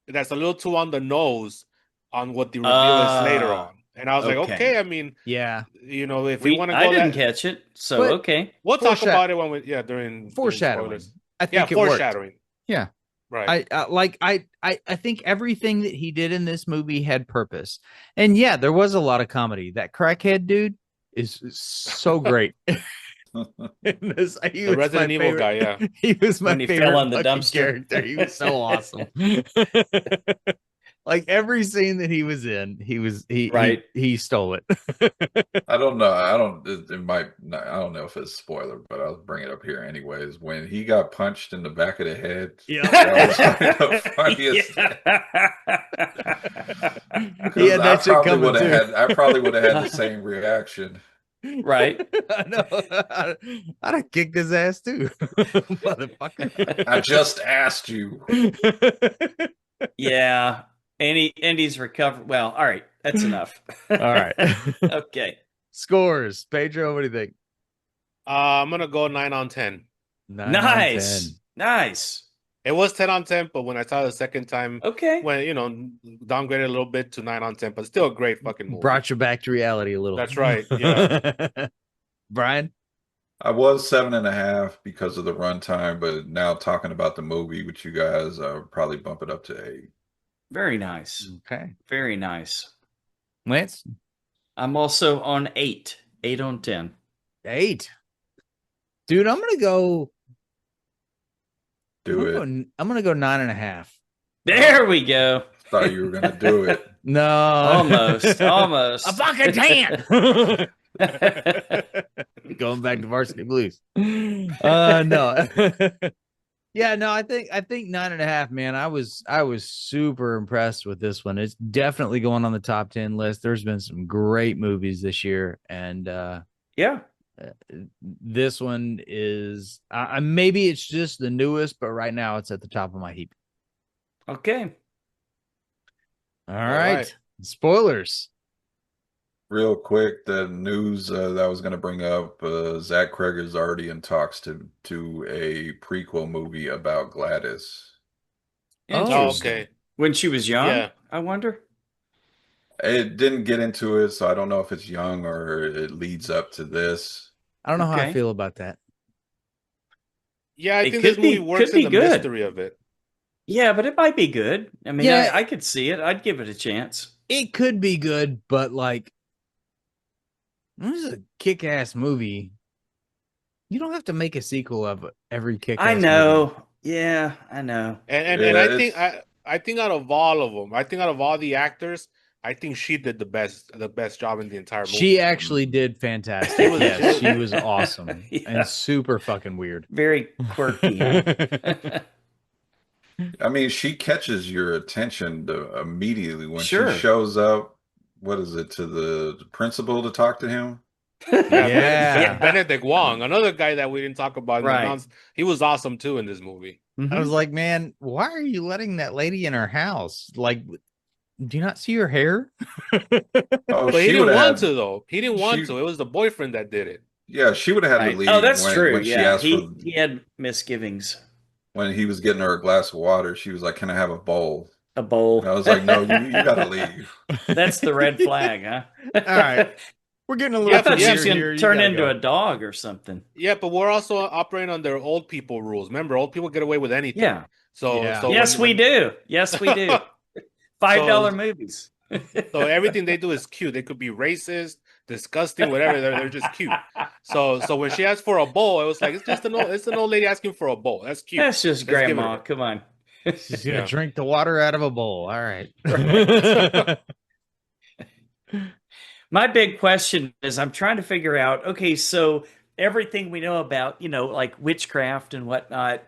that's a little too on the nose on what the reveal is later on. And I was like, okay, I mean, yeah, you know, if we want to go, I didn't catch it, so But- okay. we'll talk about it when we during foreshadowing. spoilers. I think it foreshadowing. worked. Yeah. Right. I think everything that he did in this movie had purpose. And yeah, there was a lot of comedy. That crackhead dude is so great. The Resident Evil guy, yeah. He was my When he favorite fell in the fucking dumpster. character. He was so awesome. Like every scene that he was in, Right. he stole it. I don't know. It might not, I don't know if it's a spoiler, but I'll bring it up here anyways. When he got punched in the back of the head, Yeah. that was the funniest. He had that shit coming too. I probably would have had the same reaction. Right. I know. I'd have kicked his ass too, motherfucker. I just asked you. Yeah. Andy's recovered. Well, all right. That's enough. All right. Okay. Scores. Pedro, what do you think? I'm gonna go 9 on 10. 9 Nice. on 10. Nice. It was 10 on 10, but when I saw it the second time, Okay. when downgraded a little bit to 9 on 10, but still a great fucking movie. Brought you back to reality a little. That's right. Yeah. Brian? I was 7.5 because of the runtime, but now talking about the movie with you guys, I'll probably bump it up to 8. Very nice. Okay. Very nice. Lance? I'm also on 8. 8 on 10. 8. Dude, I'm gonna go. Do it. I'm gonna go 9.5. There we go. Thought you were gonna do it. No, Almost. Almost. a fucking 10. Going back to Varsity Blues. No. Yeah, no, I think 9.5, man. I was super impressed with this one. It's definitely going on the top 10 list. There's been some great movies this year, and Yeah. this one is maybe it's just the newest, but right now it's at the top of my heap. Okay. All right. Spoilers. Real quick, the news that I was going to bring up, Zach Cregg is already in talks to a prequel movie about Gladys. Oh, Interesting. okay. When she was young, Yeah. I wonder. It didn't get into it, so I don't know if it's young or it leads up to this. I don't know how I Okay. feel about that. Yeah, I It think could this movie be- works could be in the good. mystery of it. Yeah, but it might be good. I mean, Yeah. I could see it. I'd give it a chance. It could be good, but like, this is a kick-ass movie. You don't have to make a sequel of every kick-ass I movie. know. Yeah, I know. And Yeah, I think out of all of them, I think out of all the actors, I think she did the best job in the entire movie. She actually did fantastic. She was- Yes, she was awesome Yeah. and super fucking weird. Very quirky. Huh? I mean, she catches your attention immediately when she Sure. shows up. What is it, to the principal to talk to him? Yeah, Yeah. Benedict Wong, And another guy that we didn't talk about in the Right. nonsense. He was awesome too in this movie. I was Mhm. like, man, why are you letting that lady in her house? Like, do you not see her hair? oh, But he she would didn't have want had to though. He didn't want she to. It was the boyfriend that did it. yeah, she would have had to Right. Oh, leave that's true. when she Yeah. asked for He had misgivings. when he was getting her a glass of water. She was like, "Can I have a bowl?" A And bowl. I was like, "No, you got to leave." That's the red flag, huh? All right. We're getting a I little Yeah, thought but she yeah, was weird going here. to You turn gotta into go. a dog or something. yeah, but we're also operating on their old people rules. Remember, old people get away with anything. Yeah. So Yeah. so Yes, we do. Yes, we do. $5 so movies. so everything they do is cute. They could be racist, disgusting, whatever. They're just cute. So when she asked for a bowl, it was like it's an old lady asking for a bowl. That's cute. That's just Let's give it grandma. her. Come on. She's gonna Yeah. drink the water out of a bowl. All right. Right. My big question is I'm trying to figure out, okay, so everything we know about, like witchcraft and whatnot,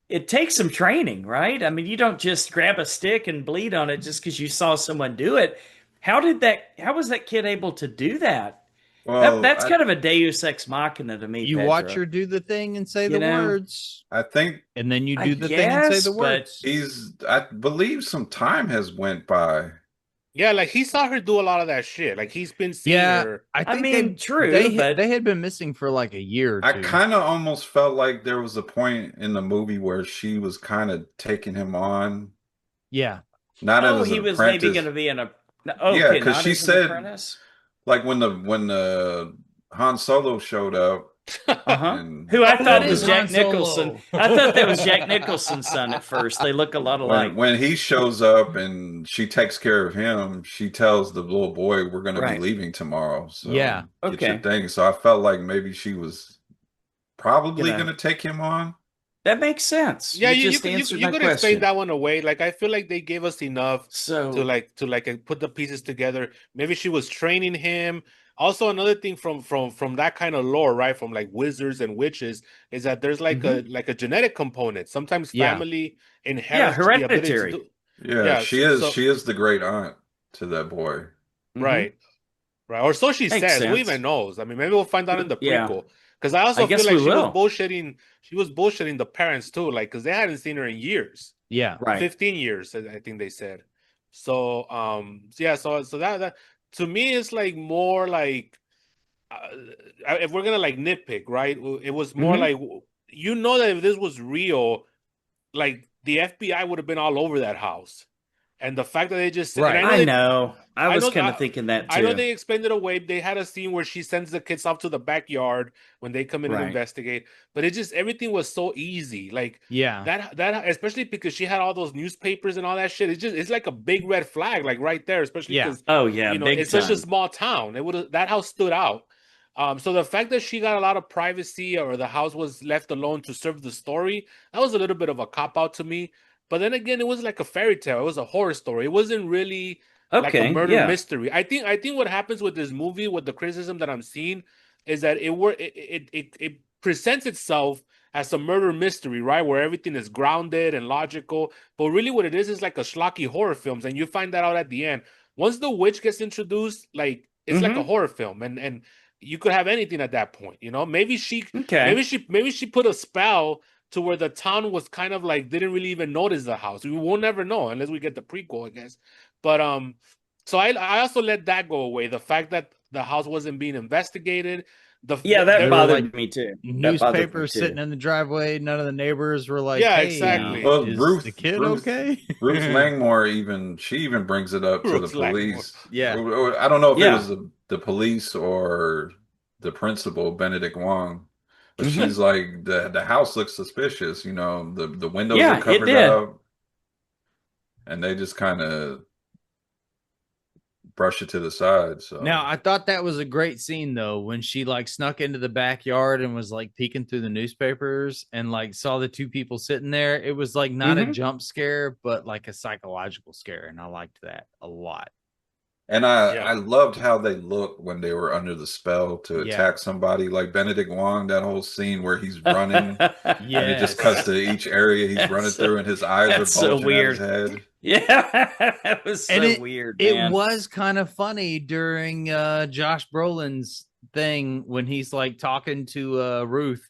it takes some training, right? I mean, you don't just grab a stick and bleed on it just because you saw someone do it. How was that kid able to do that? Well, That's kind of a Deus ex machina to me, You watch Pedro. her do the thing and say You the know? words, I think and then you I do the thing and say guess, the but words. I believe some time has went by. Yeah, like he saw her do a lot of that shit. Like he's been seeing Yeah, her. I I think mean, true, they but they had been missing for like a year or I two. kind of almost felt like there was a point in the movie where she was kind of taking him on, Yeah. not oh, as an he was maybe going apprentice. to be Yeah, okay, because not she as an said, apprentice. like, when the Han Solo showed up Uh-huh. and Who I Oh, that thought is was and Han Jack Nicholson. Solo. I thought that was Jack Nicholson's son at first. They look a lot when alike. when he shows up and she takes care of him, she tells the little boy, "We're going to be Right. leaving tomorrow, Yeah. so get your Okay. thing." So I felt like maybe she was probably going Gonna to take him on. That makes sense. Yeah, You you just could answered you my could explain question. that one away. Like I feel like they gave us enough to So, put the pieces together. Maybe she was training him. Also, another thing from that kind of lore, right? From like wizards and witches, is that there's mhm. like a genetic component. Sometimes Yeah. family Yeah, inherits the ability to hereditary. do. Yeah, Yeah, she is. She is the great aunt to that boy. Mhm. right. Right, or so she Makes says. Who sense. even knows? I mean, maybe we'll find out in the Yeah, prequel. Because I I also feel guess like we will. She was bullshitting the parents too, like because they hadn't seen her in years, Yeah. Right. 15 years, I think they said. So, yeah, so that to me is like more like if we're gonna like nitpick, right? It was more Mhm. like that if this was real, like the FBI would have been all over that house. And the fact that they just and Right. I know. I I was know kind of thinking that I know too. they explained it away. They had a scene where she sends the kids off to the backyard when they come in and Right. investigate, but it just everything was so easy. Like Yeah. that especially because she had all those newspapers and all that shit. It's like a big red flag, like right there, especially Yeah. because Oh yeah, big it's such a time. small town. It would that house stood out. So the fact that she got a lot of privacy or the house was left alone to serve the story, that was a little bit of a cop out to me. But then again, it was like a fairy tale. It was a horror story. It wasn't really like a Okay, murder yeah. mystery. I think what happens with this movie, with the criticism that I'm seeing, is that it presents itself as a murder mystery, right? Where everything is grounded and logical. But really what it is like a schlocky horror films, and you find that out at the end. Once the witch gets introduced, like it's like a Mhm. horror film, and you could have anything at that point, Maybe Okay. maybe she put a spell to where the town was kind of like didn't really even notice the house. We will never know unless we get the prequel, I guess. But so I also let that go away. The fact that the house wasn't being investigated, Yeah, that There were like bothered me too. That bothered me newspapers too. sitting in the driveway. None of the neighbors were like, yeah, Yeah. exactly. "Hey, Well, is the kid okay?" Ruth Langmore even brings it up to the Rose Langmore. police. Yeah. I don't know if it Yeah. was the police or the principal, Benedict Wong, but Mhm. she's like, the house looks suspicious. The windows are Yeah, it covered did. up, and they just kind of brush it to the side. Now, So I thought that was a great scene though when she like snuck into the backyard and was like peeking through the newspapers and like saw the two people sitting there. It was like not a Mhm. jump scare, but like a psychological scare, and I liked that a lot. And Yeah. I loved how they looked when they were under the spell to Yeah. attack somebody like Benedict Wong, that whole scene where he's running and it just cuts to each area he's running through and his eyes are That's so bulging out his weird. head. Yeah, that was And so weird, it man. was kind of funny during Josh Brolin's thing when he's like talking to Ruth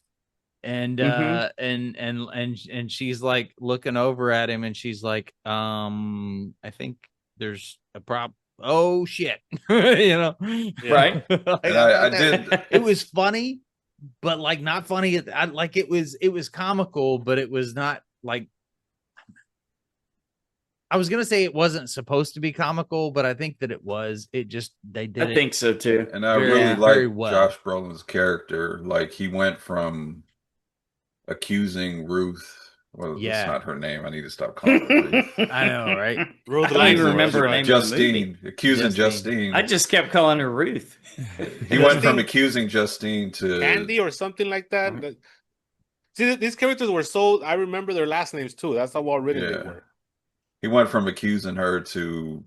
and and she's like looking over at him and she's like, I think there's a problem. Oh shit. Right. Like, And I did it was funny, but like not funny. Like it was comical, but it was not like, I was gonna say it wasn't supposed to be comical, but I think that it was. It just they did I think so too. and I very, really very liked well. Josh Brolin's character. Like he went from accusing Ruth. Well, Yeah. that's not her name. I need to stop calling her Ruth. I know, right? Ruth I don't even Langford, remember her right. name of the movie. Justine, accusing Justine. I just kept calling her Ruth. He went from accusing Justine to Candy or something like that. Mhm. See, these characters were so. I remember their last names too. That's how well written they Yeah. were. He went from accusing her to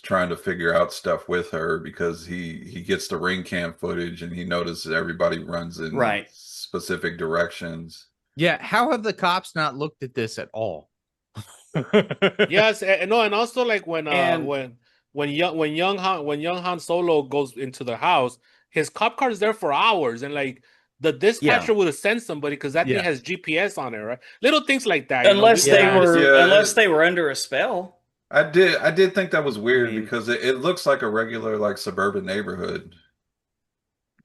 trying to figure out stuff with her because he gets the ring cam footage and he notices everybody runs in Right. specific directions. Yeah. How have the cops not looked at this at all? Yes, and no, and also like And- when young Han Solo goes into the house, his cop car is there for hours, and like the dispatcher would have sent somebody because that Yeah. thing has GPS on it, right? Little things like that. you know, Unless we- they Yeah. were Yeah. unless they were under a spell. I did think that was weird I mean- because it looks like a regular like suburban neighborhood.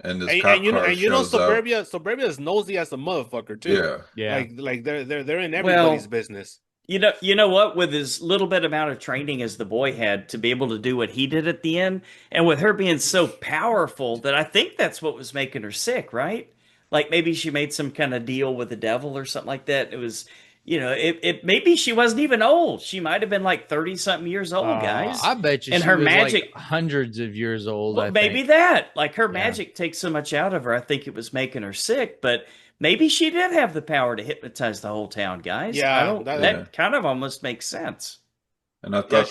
And this and, cop and you know, car and you know, shows up. Suburbia is nosy as a motherfucker too. Yeah. Yeah. Like they're in everybody's Well, business. You know what? With his little bit amount of training as the boy had to be able to do what he did at the end, and with her being so powerful that I think that's what was making her sick, right? Like maybe she made some kind of deal with the devil or something like that. It was, it maybe she wasn't even old. She might have been like 30 something years old, guys. I bet you And she her was magic- like hundreds of years old. Well, I maybe think. that. Like her Yeah. magic takes so much out of her. I think it was making her sick, but maybe she did have the power to hypnotize the whole town, guys. Yeah, I don't. that- That kind of almost makes sense. And I Yeah, thought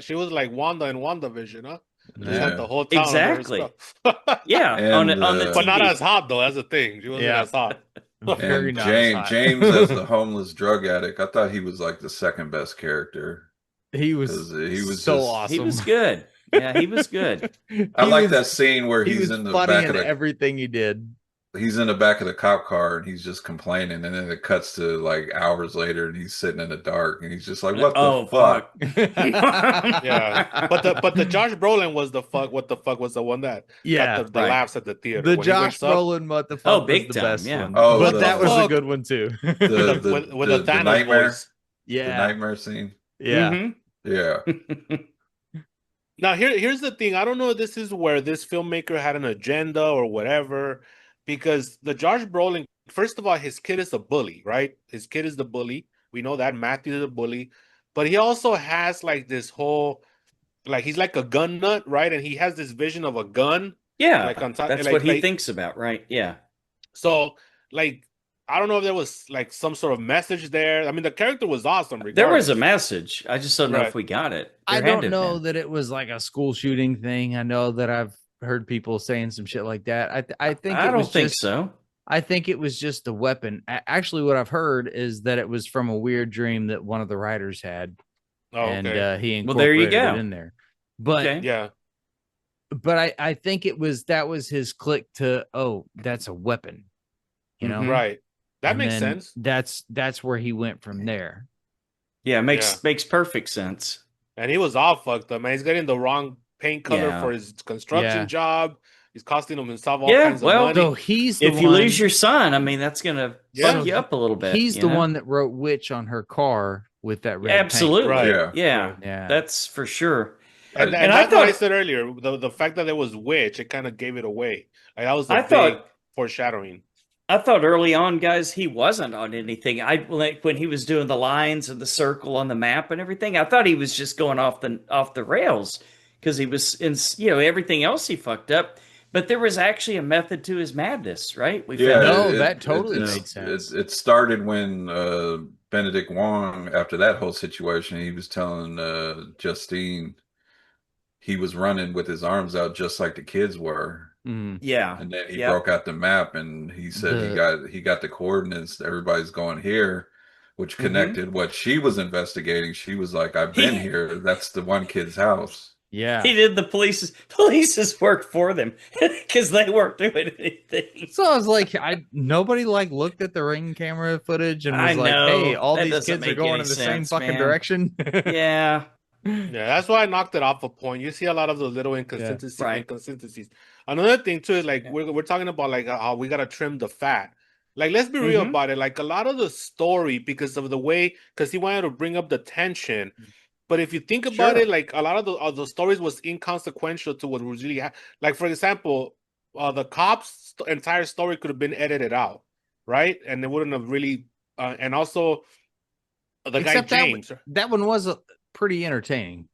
she was like Wanda in WandaVision, huh? Just Yeah. had the whole town under her Exactly. spell. Yeah, And, on the TV. uh, But not as hot though. That's the thing. She wasn't Yeah. as hot. Very and nice. James as the homeless drug addict. I thought he was like the second best character. he 'Cause was he was so just- awesome. He was good. Yeah, he was good. I He like was- that scene where He he's was in the funny back in of the everything he did. he's in the back of the cop car and he's just complaining, and then it cuts to like hours later and he's sitting in the dark and he's just like, "What the Oh, fuck?" Yeah, but the Josh Brolin was the fuck. What the fuck was the one that Yeah, got the right. laughs at the theater? the when he Josh wakes up Brolin what the fuck Oh, was big the time, best yeah. one. Oh, but the that was a fuck. good one too. with the Thanos nightmare, voice. the yeah, nightmare scene. yeah. Mhm. Yeah, Now here's the thing. I don't know if this is where this filmmaker had an agenda or whatever, because the Josh Brolin, first of all, his kid is a bully, right? His kid is the bully. We know that Matthew is a bully, but he also has like this whole, like he's like a gun nut, right? And he has this vision of a gun. Yeah, Like on top- that's like- what he like- thinks about, right? Yeah. So like, I don't know if there was like some sort of message there. I mean, the character was awesome. There was a regardless. message. I just don't know Right. if we got it. I There had to don't have know been. that it was like a school shooting thing. I know that I've heard people saying some shit like that. I think I it don't was think just, so. I think it was just a weapon. Actually, what I've heard is that it was from a weird dream that one of the writers had, Oh, okay. and he Well, there you incorporated go. it in there. But Okay. Yeah. but I think that was his click to, oh, that's a weapon, you know, Mhm. Right. That And makes then sense. That's where he went from there. Yeah, makes perfect sense. And he was all fucked up, man. He's getting the wrong paint color Yeah. for his construction Yeah. job. He's costing himself all Yeah, kinds well, of money. So he's the If you one, lose your son, I mean, that's gonna Yeah. fuck you up a little bit. he's you the know? one that wrote "Witch" on her car with that red paint. Absolutely. Right. Yeah. Yeah. Right. Yeah, That's for sure. and and I that's what I thought- said earlier. The fact that it was witch, it kind of gave it away. Like that was a I big thought- foreshadowing. I thought early on, guys, he wasn't on anything. I like when he was doing the lines and the circle on the map and everything. I thought he was just going off the rails because he was in, everything else he fucked up. But there was actually a method to his madness, right? We yeah. found out. No, that totally made sense. It started when Benedict Wong, after that whole situation, he was telling Justine he was running with his arms out just like the kids were. Mm. Yeah. And then he Yep. broke out the map and he said he got the coordinates. Everybody's going here, which Mm-hmm. connected what she was investigating. She was like, I've been He here. That's the one kid's house. Yeah. he did the police's work for them because they weren't doing anything. So I was like, nobody like looked at the ring camera footage and I was like, hey, know. all That these doesn't kids are make going any in the same sense, fucking man. direction. Yeah. Yeah, that's why I knocked it off a point. You see a lot of those little Right. inconsistencies. Another thing too is like Yeah. we're talking about like how we gotta trim the fat. Like let's be real Mm-hmm. about it. Like a lot of the story, because of the way, because he wanted to bring up the tension. But if you think about Sure. it, like a lot of the stories was inconsequential to what was really like. For example, the cops' entire story could have been edited out, right? And they wouldn't have really. And also the guy Except James. that one was pretty entertaining.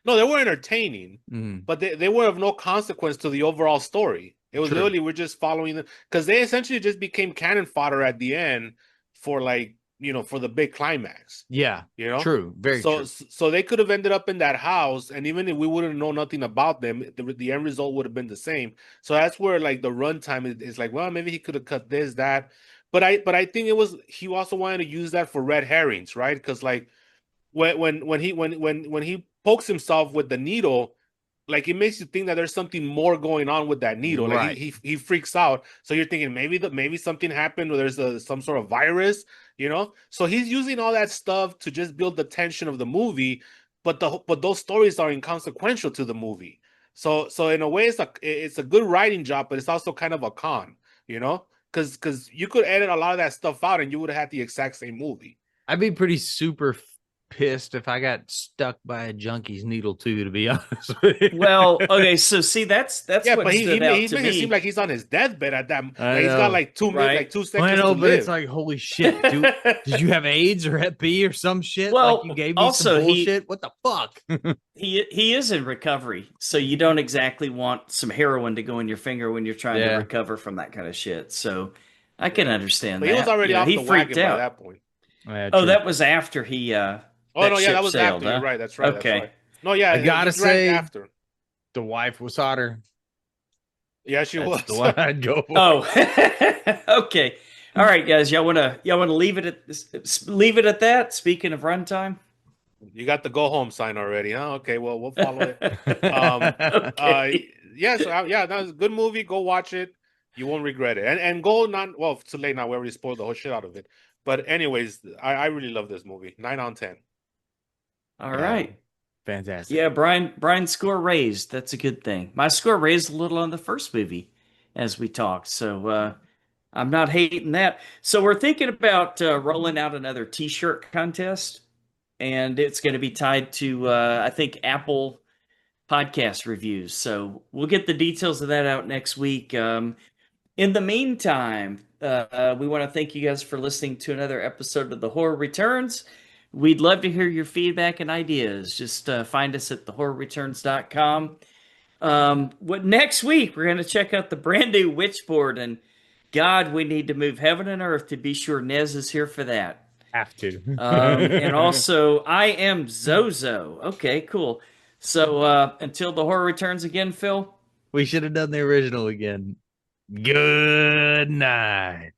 No, they were entertaining, Mm. but they were of no consequence to the overall story. It was True. literally we're just following them because they essentially just became cannon fodder at the end for like for the big climax. Yeah. You know, True. Very so true. so they could have ended up in that house, and even if we wouldn't know nothing about them, the end result would have been the same. So that's where like the runtime is like, well, maybe he could have cut this that, but I think it was he also wanted to use that for red herrings, right? Because like when he pokes himself with the needle, like it makes you think that there's something more going on with that needle. Like Right. he freaks out. So you're thinking maybe something happened or there's some sort of virus, So he's using all that stuff to just build the tension of the movie, but those stories are inconsequential to the movie. So in a way it's a good writing job, but it's also kind of a con, because you could edit a lot of that stuff out and you would have had the exact same movie. I'd be pretty super pissed if I got stuck by a junkie's needle too, to be honest with you. Well, okay, so see that's Yeah, what but stood out he's to making it seem me. like he's on his deathbed at that. I Like he's got know. like 2 minutes, Right. like 2 I seconds know, to but it's live. like, holy shit, dude. Did you have AIDS or Hep B or some shit? Well, Like you gave me also, some bullshit? What the fuck? he is in recovery, so you don't exactly want some heroin to go in your finger when you're trying to Yeah. recover from that kind of shit. So I can understand But that. he was already off He the freaked wagon by out. that point. Yeah, Oh, true. that was after he Oh that no, yeah, ship that was sailed, after. You're huh? right. That's right. That's Okay. right. No, yeah, I he gotta drank say- after. The wife was hotter. Yeah, she That's was. the one I'd go for. Oh, okay. All right, guys. Y'all wanna leave it at that. Speaking of runtime, You got the go home sign already, huh? Okay, well we'll follow it. okay. Yeah, so yeah, that was a good movie. Go watch it. You won't regret it. And go not well. It's too late now. We already spoiled the whole shit out of it. But anyways, I really love this movie. 9 on 10. All right. Fantastic. Yeah, Brian's score raised. That's a good thing. My score raised a little on the first movie as we talked, so I'm not hating that. So we're thinking about rolling out another T-shirt contest, and it's going to be tied to I think Apple podcast reviews. So we'll get the details of that out next week. In the meantime, we want to thank you guys for listening to another episode of The Horror Returns. We'd love to hear your feedback and ideas. Just find us at thehorrorreturns.com. What next week we're going to check out the brand new Witchboard, and God, we need to move heaven and earth to be sure Nez is here for that. Have to. And also, I am Zozo. Okay, cool. So until the horror returns again, Phil. We should have done the original again. Good night.